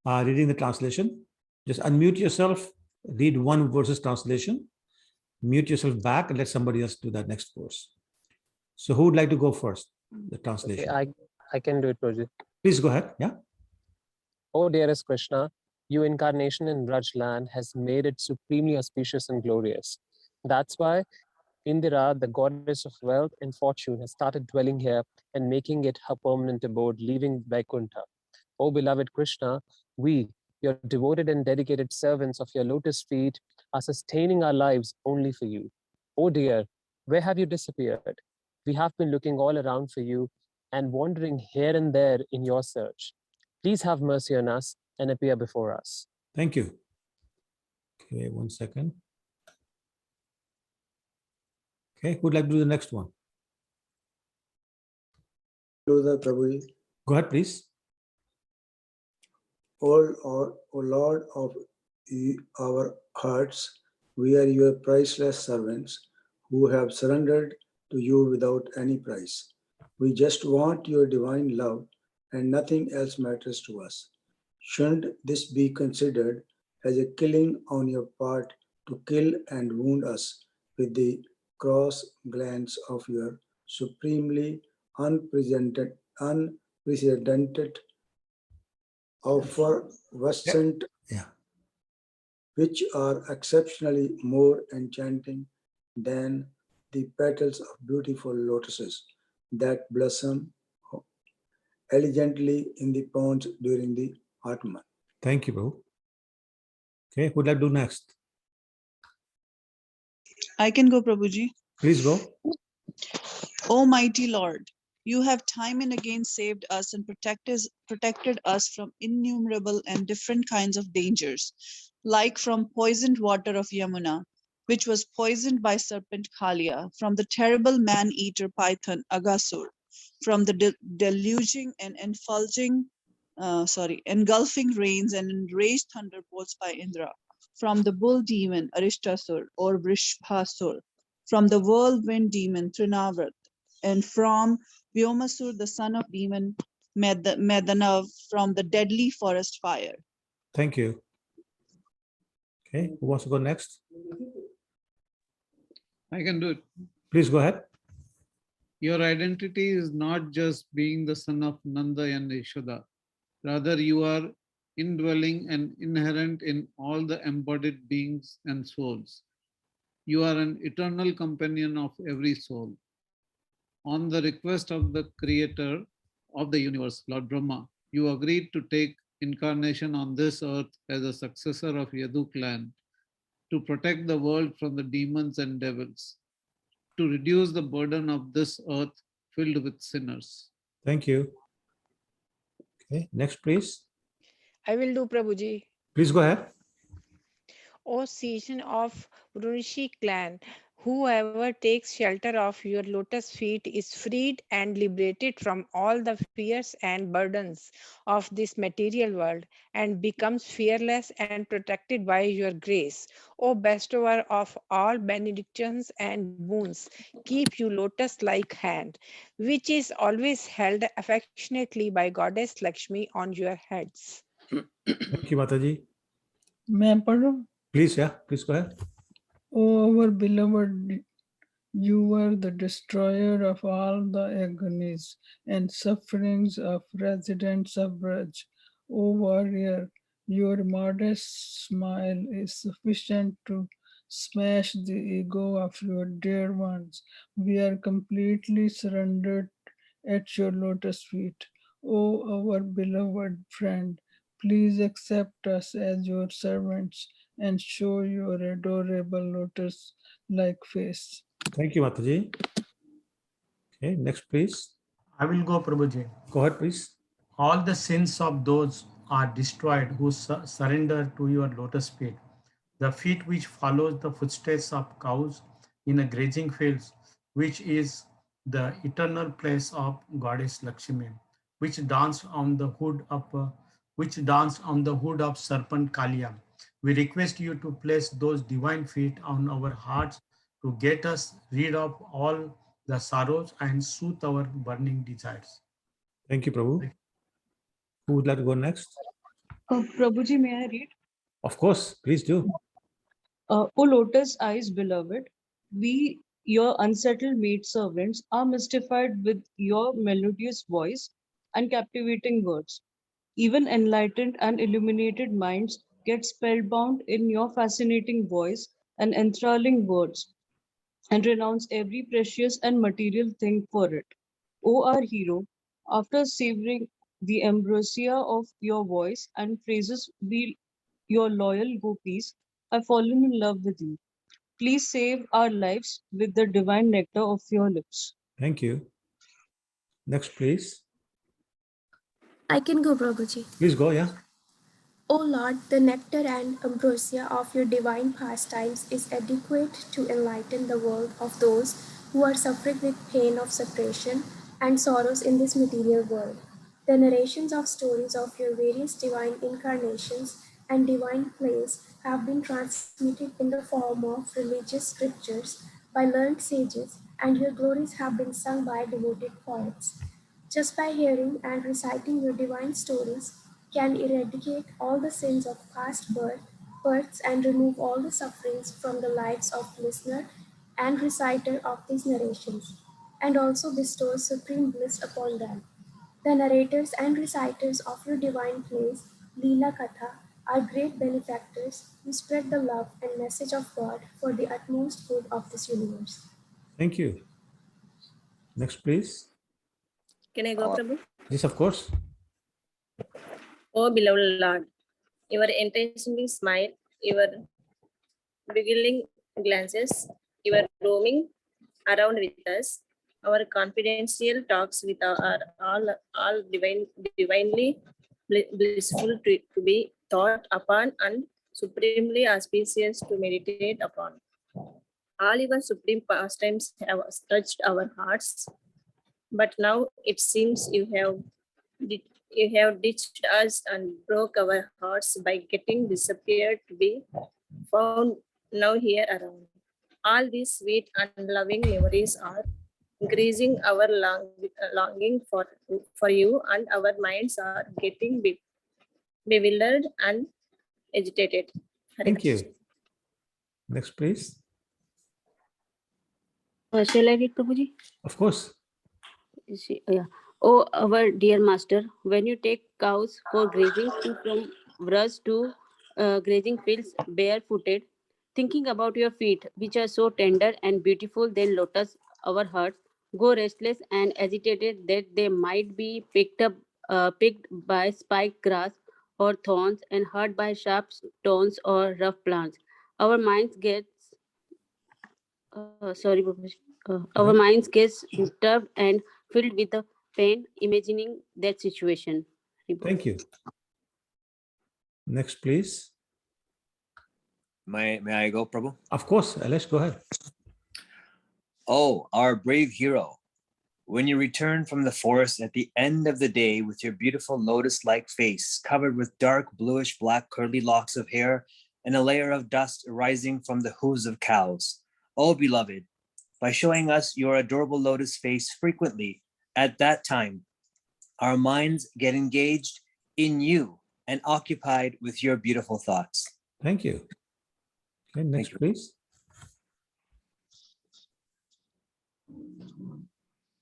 reading the translation. Just unmute yourself, read one verse's translation, mute yourself back, and let somebody else do that next verse. So who would like to go first? The translation. Okay, I can do it, Prabhuji. Please go ahead. Yeah. O dearest Krishna, your incarnation in Braj land has made it supremely auspicious and glorious. That's why Indira, the goddess of wealth and fortune, has started dwelling here and making it her permanent abode, leaving Vaikuntha. O beloved Krishna, we, your devoted and dedicated servants of your lotus feet, are sustaining our lives only for you. Oh dear, where have you disappeared? We have been looking all around for you and wandering here and there in your search. Please have mercy on us and appear before us. Thank you. Okay, 1 second. Okay, who'd like to do the next one? Do the Prabhuji. Go ahead, please. O Lord of our hearts, we are your priceless servants who have surrendered to you without any price. We just want your divine love and nothing else matters to us. Shouldn't this be considered as a killing on your part to kill and wound us with the cross glance of your supremely unprecedented effervescent, Yeah. which are exceptionally more enchanting than the petals of beautiful lotuses that blossom elegantly in the ponds during the autumn. Thank you, bro. Okay, who'd like to do next? I can go, Prabhuji. Please go. Almighty Lord, you have time and again saved us and protected us from innumerable and different kinds of dangers, like from poisoned water of Yamuna, which was poisoned by serpent Kalia, from the terrible man-eater python Agasur, from the deluging and engulfing rains and enraged thunderbolts by Indra, from the bull demon Arishtasur or Vrishbhasur, from the whirlwind demon Trinavrat, and from Vyomasur, the son of demon Medanav, from the deadly forest fire. Thank you. Okay, who wants to go next? I can do it. Please go ahead. Your identity is not just being the son of Nanda and Yashoda. Rather, you are indwelling and inherent in all the embodied beings and souls. You are an eternal companion of every soul. On the request of the creator of the universe, Lord Brahma, you agreed to take incarnation on this earth as a successor of Yadu clan, to protect the world from the demons and devils, to reduce the burden of this earth filled with sinners. Thank you. Okay, next, please. I will do, Prabhuji. Please go ahead. O season of Brunishi clan, Whoever takes shelter of your lotus feet is freed and liberated from all the fears and burdens of this material world and becomes fearless and protected by your grace. O bestower of all benedictions and boons, keep you lotus-like hand, which is always held affectionately by Goddess Lakshmi on your heads. Thank you, Mataji. मैं पढ़ूं? Please, yeah, please go ahead. O our beloved, you are the destroyer of all the agonies and sufferings of residents of Braj. O warrior, your modest smile is sufficient to smash the ego of your dear ones. We are completely surrendered at your lotus feet. O our beloved friend, please accept us as your servants and show your adorable lotus-like face. Thank you, Mataji. Okay, next, please. I will go, Prabhuji. Go ahead, please. All the sins of those are destroyed who surrender to your lotus feet. The feet which follows the footsteps of cows in a grazing fields, which is the eternal place of Goddess Lakshmi, which dance on the hood of serpent Kalia. We request you to place those divine feet on our hearts to get us rid of all the sorrows and soothe our burning desires. Thank you, Prabhu. Who would like to go next? Prabhuji, may I read? Of course, please do. O lotus eyes, beloved, we, your unsettled maidservants, are mystified with your melodious voice and captivating words. Even enlightened and illuminated minds get spellbound in your fascinating voice and enthralling words, and renounce every precious and material thing for it. O our hero, after savoring the ambrosia of your voice and phrases, we, your loyal gopis, have fallen in love with you. Please save our lives with the divine nectar of your lips. Thank you. Next, please. I can go, Prabhuji. Please go, yeah. O Lord, the nectar and ambrosia of your divine pastimes is adequate to enlighten the world of those who are suffering with pain of separation and sorrows in this material world. The narrations of stories of your various divine incarnations and divine plays have been transmitted in the form of religious scriptures by learned sages, and your glories have been sung by devoted poets. Just by hearing and reciting your divine stories can eradicate all the sins of past births and remove all the sufferings from the lives of listener and reciter of these narrations, and also bestow supreme bliss upon them. The narrators and reciters of your divine plays, Leela Katha, are great benefactors who spread the love and message of God for the utmost good of this universe. Thank you. Next, please. Can I go, Prabhu? Yes, of course. Oh, beloved Lord, your enticing smile, your beguiling glances, your roaming around with us, our confidential talks with our all divinely blissful to be thought upon and supremely auspicious to meditate upon. All your supreme pastimes have touched our hearts, but now it seems you have ditched us and broke our hearts by getting disappeared to be found now here around. All these sweet and loving memories are increasing our longing for you, and our minds are getting bewildered and agitated. Hare Thank Krishna. you. Next, please. Shall I read, Prabhuji? Of course. Yeah. Oh, our dear master, when you take cows for grazing from Vraj to grazing fields barefooted, thinking about your feet, which are so tender and beautiful, then lotus, our hearts go restless and agitated that they might be picked by spiked grass or thorns and hurt by sharp stones or rough plants. Our minds get our minds gets disturbed and filled with the pain imagining that situation. Thank you. Next, please. May I go, Prabhu? Of course. Let's go ahead. Oh, our brave hero. When you return from the forest at the end of the day with your beautiful lotus-like face covered with dark bluish black curly locks of hair and a layer of dust arising from the hooves of cows. Oh, beloved, by showing us your adorable lotus face frequently at that time, our minds get engaged in you and occupied with your beautiful thoughts. Thank you. Okay, next, please.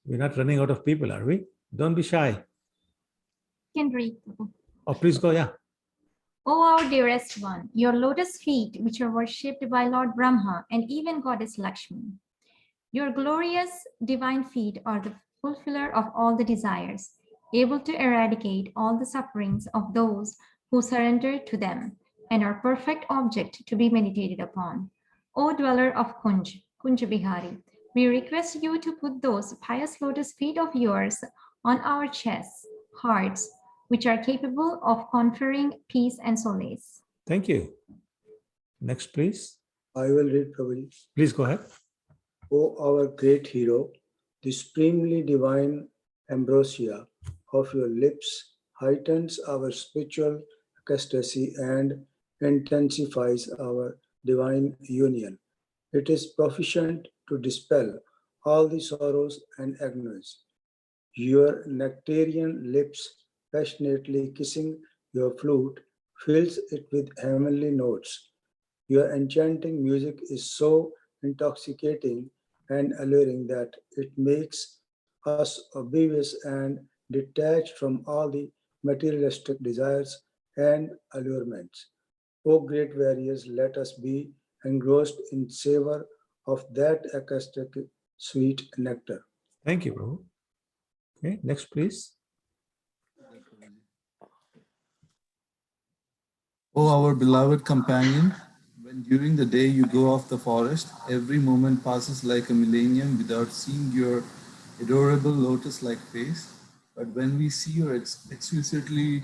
We're not running out of people, are we? Don't be shy. Can read. Oh, please go, yeah. O our dearest one, your lotus feet, which are worshipped by Lord Brahma and even Goddess Lakshmi. Your glorious divine feet are the fulfiller of all the desires, able to eradicate all the sufferings of those who surrender to them, and are perfect object to be meditated upon. O dweller of Kunj, Kunj Bihari, we request you to put those pious lotus feet of yours on our chests, hearts, which are capable of conferring peace and solace. Thank you. Next, please. I will read, Prabhuji. Please go ahead. O our great hero, the supremely divine ambrosia of your lips heightens our spiritual ecstasy and intensifies our divine union. It is proficient to dispel all the sorrows and agonies. Your nectarian lips, passionately kissing your flute, fills it with heavenly notes. Your enchanting music is so intoxicating and alluring that it makes us oblivious and detached from all the materialistic desires and allurements. O great warriors, let us be engrossed in savor of that ecstatic sweet nectar. Thank you, Prabhu. Okay, next, please. O our beloved companion, when during the day you go off the forest, every moment passes like a millennium without seeing your adorable lotus-like face. But when we see your exquisitely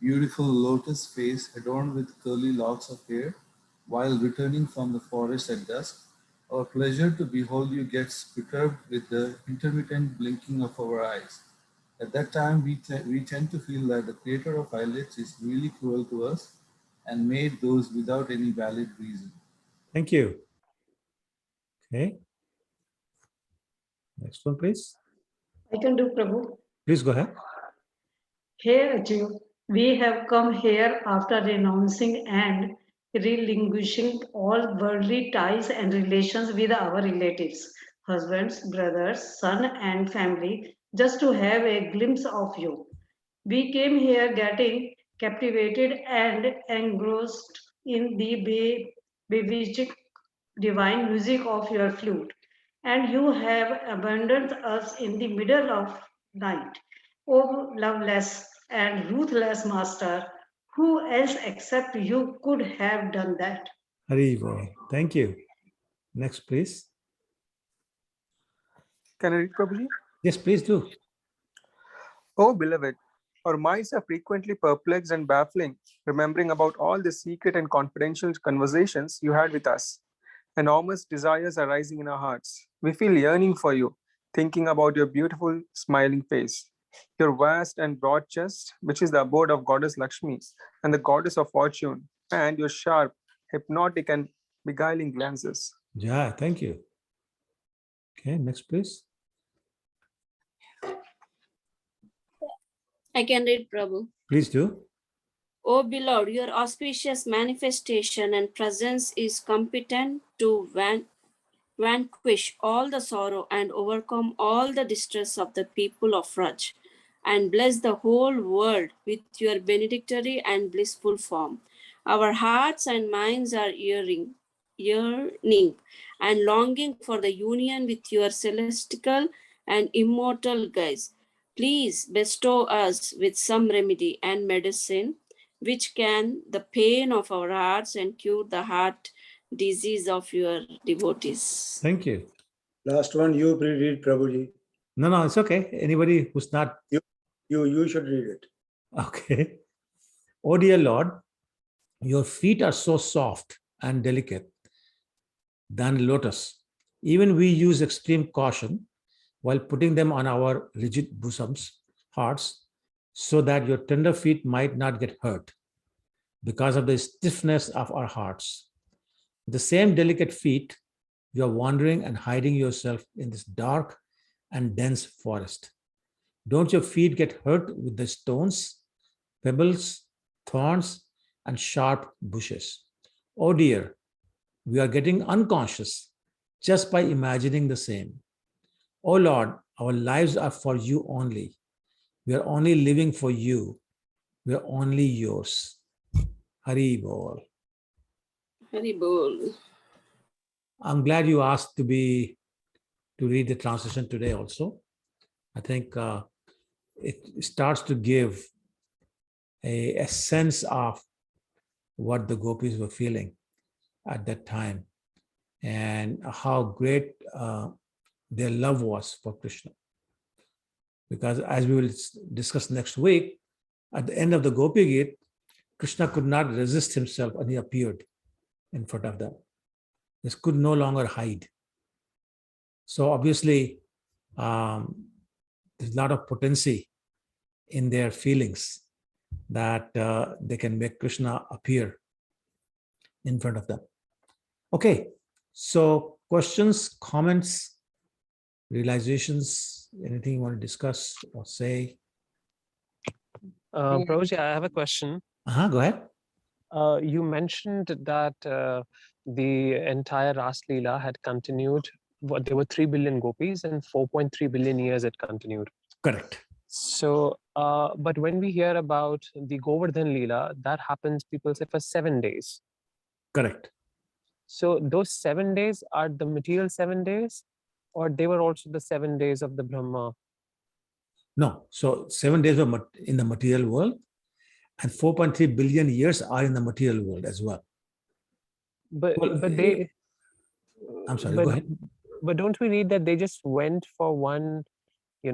beautiful lotus face adorned with curly locks of hair, while returning from the forest at dusk, our pleasure to behold you gets perturbed with the intermittent blinking of our eyes. At that time, we tend to feel that the creator of eyelids is really cruel to us and made those without any valid reason. Thank you. Okay. Next one, please. I can do, Prabhu. Please go ahead. Hey, Ajay, we have come here after renouncing and relinquishing all worldly ties and relations with our relatives, husbands, brothers, son, and family, just to have a glimpse of you. We came here getting captivated and engrossed in the bewitching divine music of your flute, and you have abandoned us in the middle of night. O loveless and ruthless master, who else except you could have done that? Hari Bol. Thank you. Next, please. Can I read, Prabhuji? Yes, please do. Oh, beloved, our minds are frequently perplexed and baffling, remembering about all the secret and confidential conversations you had with us. Enormous desires are rising in our hearts. We feel yearning for you, thinking about your beautiful, smiling face, your vast and broad chest, which is the abode of Goddess Lakshmi and the Goddess of Fortune, and your sharp, hypnotic, and beguiling glances. Yeah, thank you. Okay, next, please. I can read, Prabhu. Please do. O beloved, your auspicious manifestation and presence is competent to vanquish all the sorrow and overcome all the distress of the people of Raj, and bless the whole world with your benedictory and blissful form. Our hearts and minds are yearning and longing for the union with your celestial and immortal guise. Please bestow us with some remedy and medicine which can the pain of our hearts and cure the heart disease of your devotees. Thank you. Last one, you read, Prabhuji. No, it's okay. Anybody who's not. You should read it. Okay. Oh, dear Lord, your feet are so soft and delicate than lotus, Even we use extreme caution while putting them on our rigid bosoms, hearts, so that your tender feet might not get hurt because of the stiffness of our hearts. The same delicate feet, you are wandering and hiding yourself in this dark and dense forest. Don't your feet get hurt with the stones, pebbles, thorns, and sharp bushes? Oh dear, we are getting unconscious just by imagining the same. Oh Lord, our lives are for you only. We are only living for you. We are only yours. Hari Bol. Hari Bol. I'm glad you asked to read the translation today also. I think it starts to give a sense of what the gopis were feeling at that time and how great their love was for Krishna. Because as we will discuss next week, at the end of the Gopi Gita, Krishna could not resist himself and he appeared in front of them. He could no longer hide. So obviously, there's a lot of potency in their feelings that they can make Krishna appear in front of them. Okay, so questions, comments, realizations, anything you want to discuss or say? Prabhuji, I have a question. Go ahead. You mentioned that the entire Ras Leela had continued. There were 3 billion gopis and 4.3 billion years it continued. Correct. So, but when we hear about the Govardhan Leela, that happens, people say, for 7 days. Correct. So those 7 days are the material 7 days, or they were also the 7 days of the Brahma? No. So 7 days were in the material world, and 4.3 billion years are in the material world as well. But I'm sorry, go ahead. But don't we read that they just went for one, they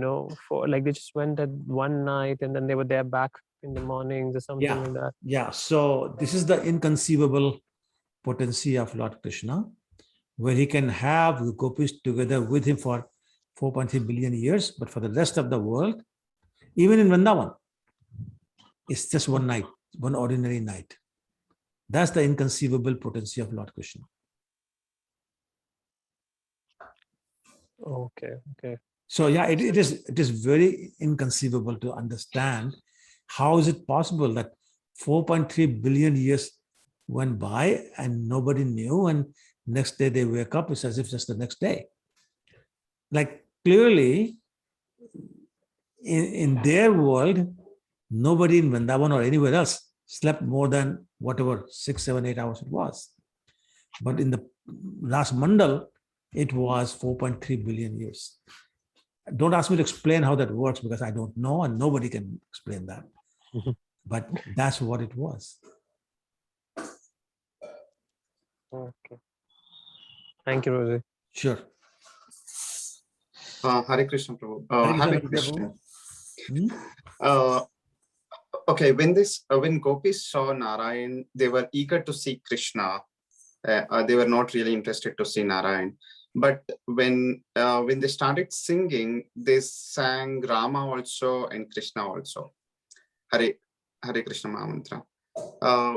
just went that one night and then they were there back in the mornings or something like that? Yeah. So this is the inconceivable potency of Lord Krishna, where he can have the gopis together with him for 4.3 billion years, but for the rest of the world, even in Vrindavan, it's just one night, one ordinary night. That's the inconceivable potency of Lord Krishna. Okay. So yeah, it is very inconceivable to understand how is it possible that 4.3 billion years went by and nobody knew, and next day they wake up, it's as if just the next day. Like clearly in their world, nobody in Vrindavan or anywhere else slept more than whatever 6, 7, 8 hours it was. But in the last Mandal, it was 4.3 billion years. Don't ask me to explain how that works because I don't know and nobody can explain that. But that's what it was. Okay. Thank you, Rosie. Sure. Hare Krishna, Prabhu. Hare Have a Krishna, question. Okay, when gopis saw Narayan, they were eager to see Krishna. They were not really interested to see Narayan. But when they started singing, they sang Rama also and Krishna also. Hare Krishna Mahamantra.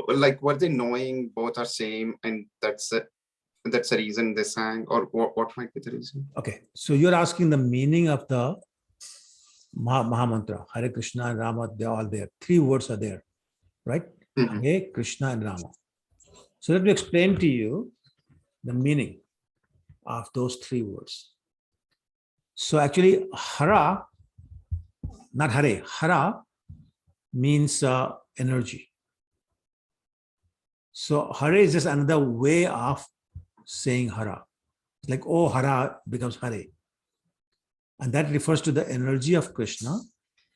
Like, were they knowing both are same, and that's the reason they sang, or what might be the reason? Okay, so you're asking the meaning of the Mahamantra, Hare Krishna and Rama, they're all there. 3 words are there, right? Hare Krishna and Rama. So let me explain to you the meaning of those 3 words. So actually, Hara, not Hare, Hara means energy. So Hare is just another way of saying Hara. It's like, oh, Hara becomes Hare. And that refers to the energy of Krishna.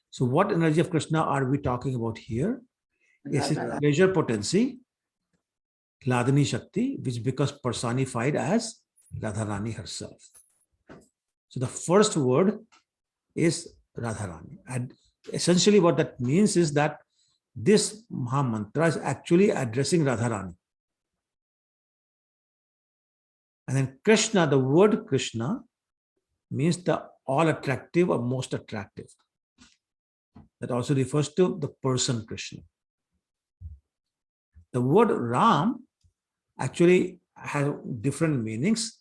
So what energy of Krishna are we talking about here? It's his pleasure potency, Hladini Shakti, which becomes personified as Radharani herself. So the first word is Radharani. And essentially what that means is that this Mahamantra is actually addressing Radharani. And then Krishna, the word Krishna means the all attractive or most attractive. That also refers to the person Krishna. The word Ram actually has different meanings,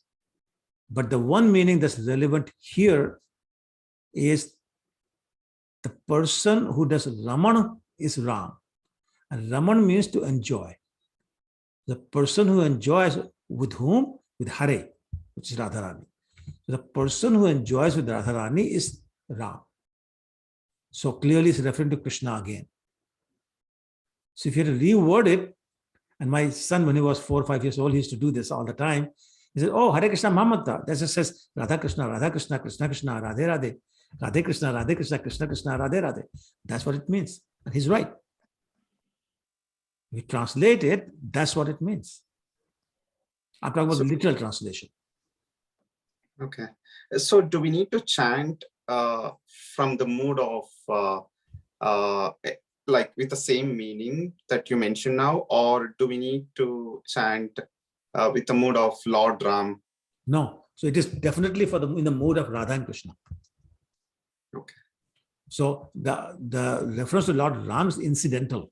but the one meaning that's relevant here is the person who does Raman is Ram. And Raman means to enjoy. The person who enjoys with whom? With Hare, which is Radharani. So the person who enjoys with Radharani is Ram. So clearly it's referring to Krishna again. So if you had to reword it, and my son, when he was 4 or 5 years old, he used to do this all the time. He said, oh, Hare Krishna Mahamanta. That just says Radha Krishna, Krishna Krishna, Radhe Radhe. Radhe Krishna, Krishna Krishna, Radhe Radhe. That's what it means. And he's right. We translate it, that's what it means. I'm talking about the literal translation. Okay. So do we need to chant from the mood of like with the same meaning that you mentioned now, or do we need to chant with the mood of Lord Ram? No. So it is definitely for in the mood of Radha and Krishna. Okay. So the reference to Lord Ram is incidental.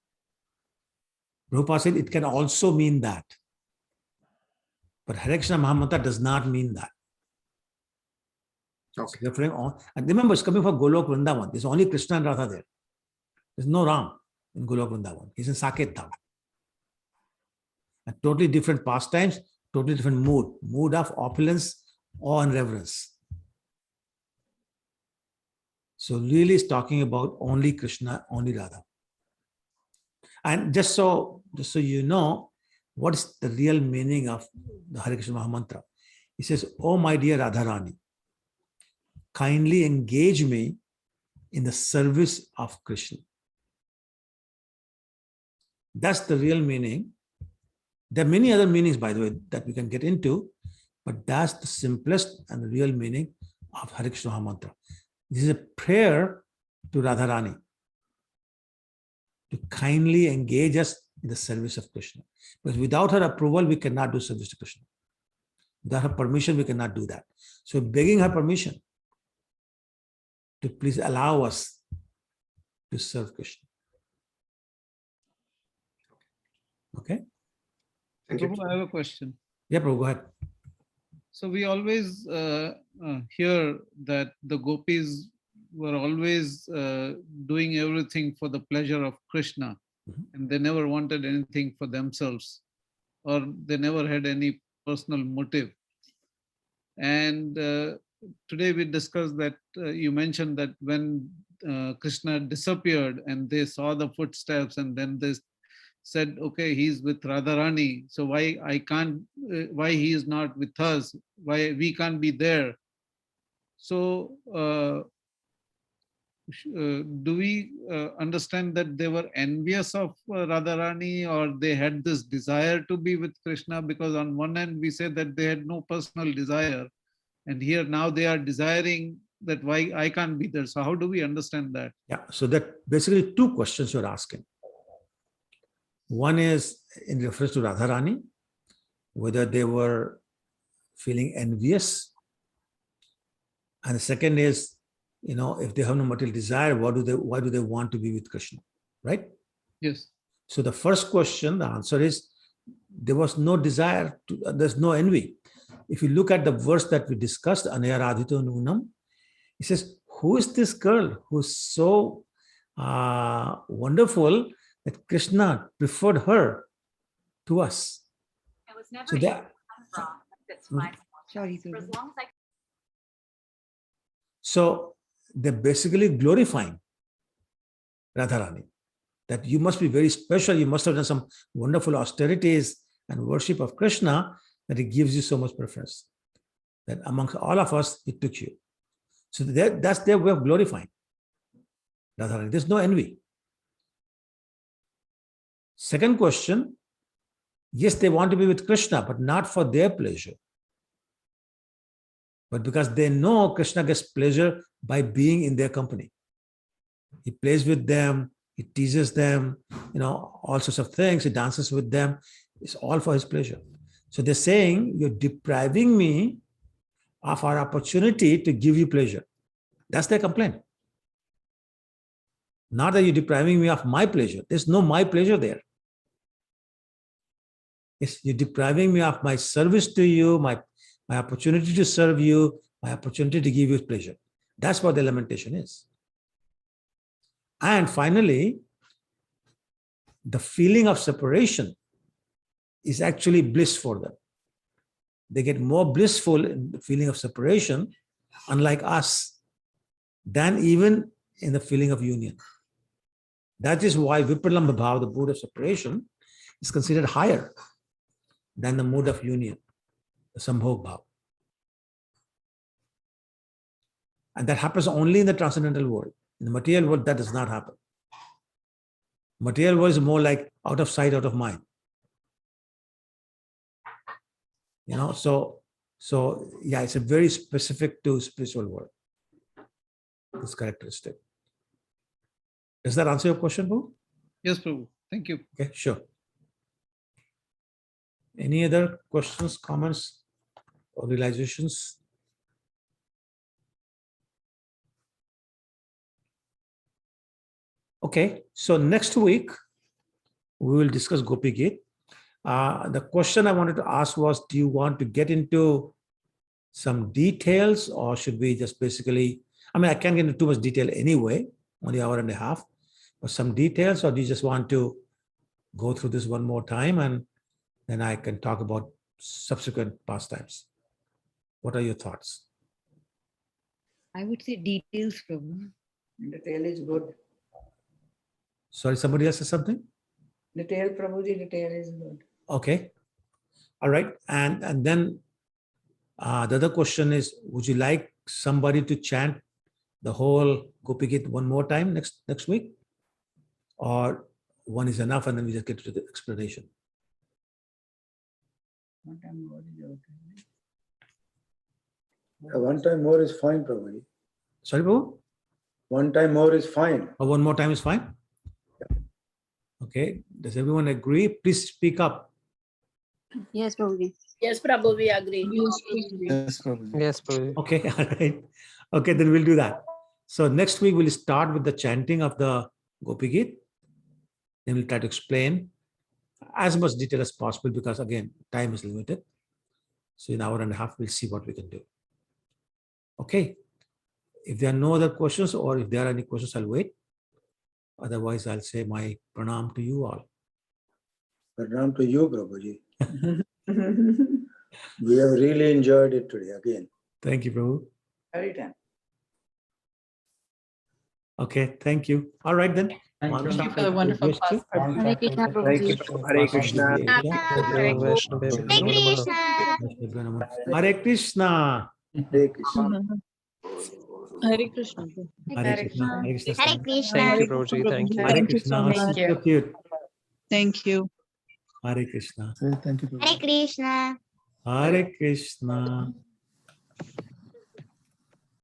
Prabhupada said it can also mean that. But Hare Krishna Mahamantra does not mean that. Okay. It's referring on, and remember, it's coming from Golok Vrindavan. There's only Krishna and Radha there. There's no Ram in Golok Vrindavan. He's in Saket Dham. A totally different pastimes, totally different mood. Mood of opulence, awe and reverence. So really it's talking about only Krishna, only Radha. And just so you know, what is the real meaning of the Hare Krishna Mahamantra? He says, oh my dear Radharani, kindly engage me in the service of Krishna. That's the real meaning. There are many other meanings, by the way, that we can get into, but that's the simplest and the real meaning of Hare Krishna Mahamantra. This is a prayer to Radharani to kindly engage us in the service of Krishna. Because without her approval, we cannot do service to Krishna. Without her permission, we cannot do that. So begging her permission to please allow us to serve Krishna. Okay? Thank you. Prabhu, I have a question. Yeah, Prabhu, go ahead. So we always hear that the gopis were always doing everything for the pleasure of Krishna, and they never wanted anything for themselves, or they never had any personal motive. And today we discussed that you mentioned that when Krishna disappeared and they saw the footsteps, and then they said, okay, he's with Radharani, so why he is not with us, why we can't be there? So do we understand that they were envious of Radharani, or they had this desire to be with Krishna? Because on one hand we say that they had no personal desire, and here now they are desiring that why I can't be there. So how do we understand that? Yeah, so that basically two questions you're asking. One is in reference to Radharani, whether they were feeling envious. And the second is, if they have no material desire, why do they want to be with Krishna? Right? Yes. So the first question, the answer is, there was no desire, there's no envy. If you look at the verse that we discussed, Anaya Radhito Nunam, it says, who is this girl who's so wonderful that Krishna preferred her to us? I was never So that, sorry, so they're basically glorifying Radharani, that you must be very special, you must have done some wonderful austerities and worship of Krishna, that it gives you so much preference, that amongst all of us, it took you. So that's their way of glorifying Radharani. There's no envy. Second question, yes, they want to be with Krishna, but not for their pleasure, but because they know Krishna gets pleasure by being in their company. He plays with them, he teases them, all sorts of things, he dances with them. It's all for his pleasure. So they're saying, you're depriving me of our opportunity to give you pleasure. That's their complaint. Not that you're depriving me of my pleasure. There's no my pleasure there. It's you're depriving me of my service to you, my opportunity to serve you, my opportunity to give you pleasure. That's what the lamentation is. And finally, the feeling of separation is actually bliss for them. They get more blissful in the feeling of separation, unlike us, than even in the feeling of union. That is why Vipralambha Bhava, the mood of separation, is considered higher than the mood of union, the Sambhog Bhava. And that happens only in the transcendental world. In the material world, that does not happen. Material world is more like out of sight, out of mind. You know, so yeah, it's a very specific to spiritual world, this characteristic. Does that answer your question, Prabhu? Yes, Prabhu. Thank you. Okay, sure. Any other questions, comments, or realizations? Okay, so next week we will discuss Gopi Gita. The question I wanted to ask was, do you want to get into some details, or should we just basically, I mean, I can't get into too much detail anyway, only an hour and a half, but some details, or do you just want to go through this one more time and then I can talk about subsequent pastimes? What are your thoughts? I would say details, Prabhu. Detail is good. Sorry, somebody else said something? Detail, Prabhuji, detail is good. Okay. All right. And then the other question is, would you like somebody to chant the whole Gopi Gita one more time next week? Or one is enough and then we just get to the explanation? One time more is fine, Prabhuji. Sorry, Prabhu? One time more is fine. Or one more time is fine? Okay. Does everyone agree? Please speak up. Yes, Prabhuji. Yes, Prabhu, we agree. Yes, Prabhuji. Yes, Prabhuji. Okay, all right. Okay, then we'll do that. So next week we'll start with the chanting of the Gopi Gita. Then we'll try to explain as much detail as possible because again, time is limited. So in an hour and a half, we'll see what we can do. Okay. If there are no other questions or if there are any questions, I'll wait. Otherwise, I'll say my pranam to you all. Pranam to you, Prabhuji. We have really enjoyed it today again. Thank you, Prabhu. Every time. Okay, thank you. All right then. Thank you for the wonderful class. Hare Krishna, Prabhuji. Hare Krishna. Hare Krishna. Hare Krishna. Hare Krishna. Hare Krishna. Hare Krishna. Hare Krishna. Thank you, Prabhuji. Thank you. Hare Krishna. Thank you. So cute. Thank you. Hare Krishna. Thank you, Prabhuji. Hare Krishna. Hare Krishna.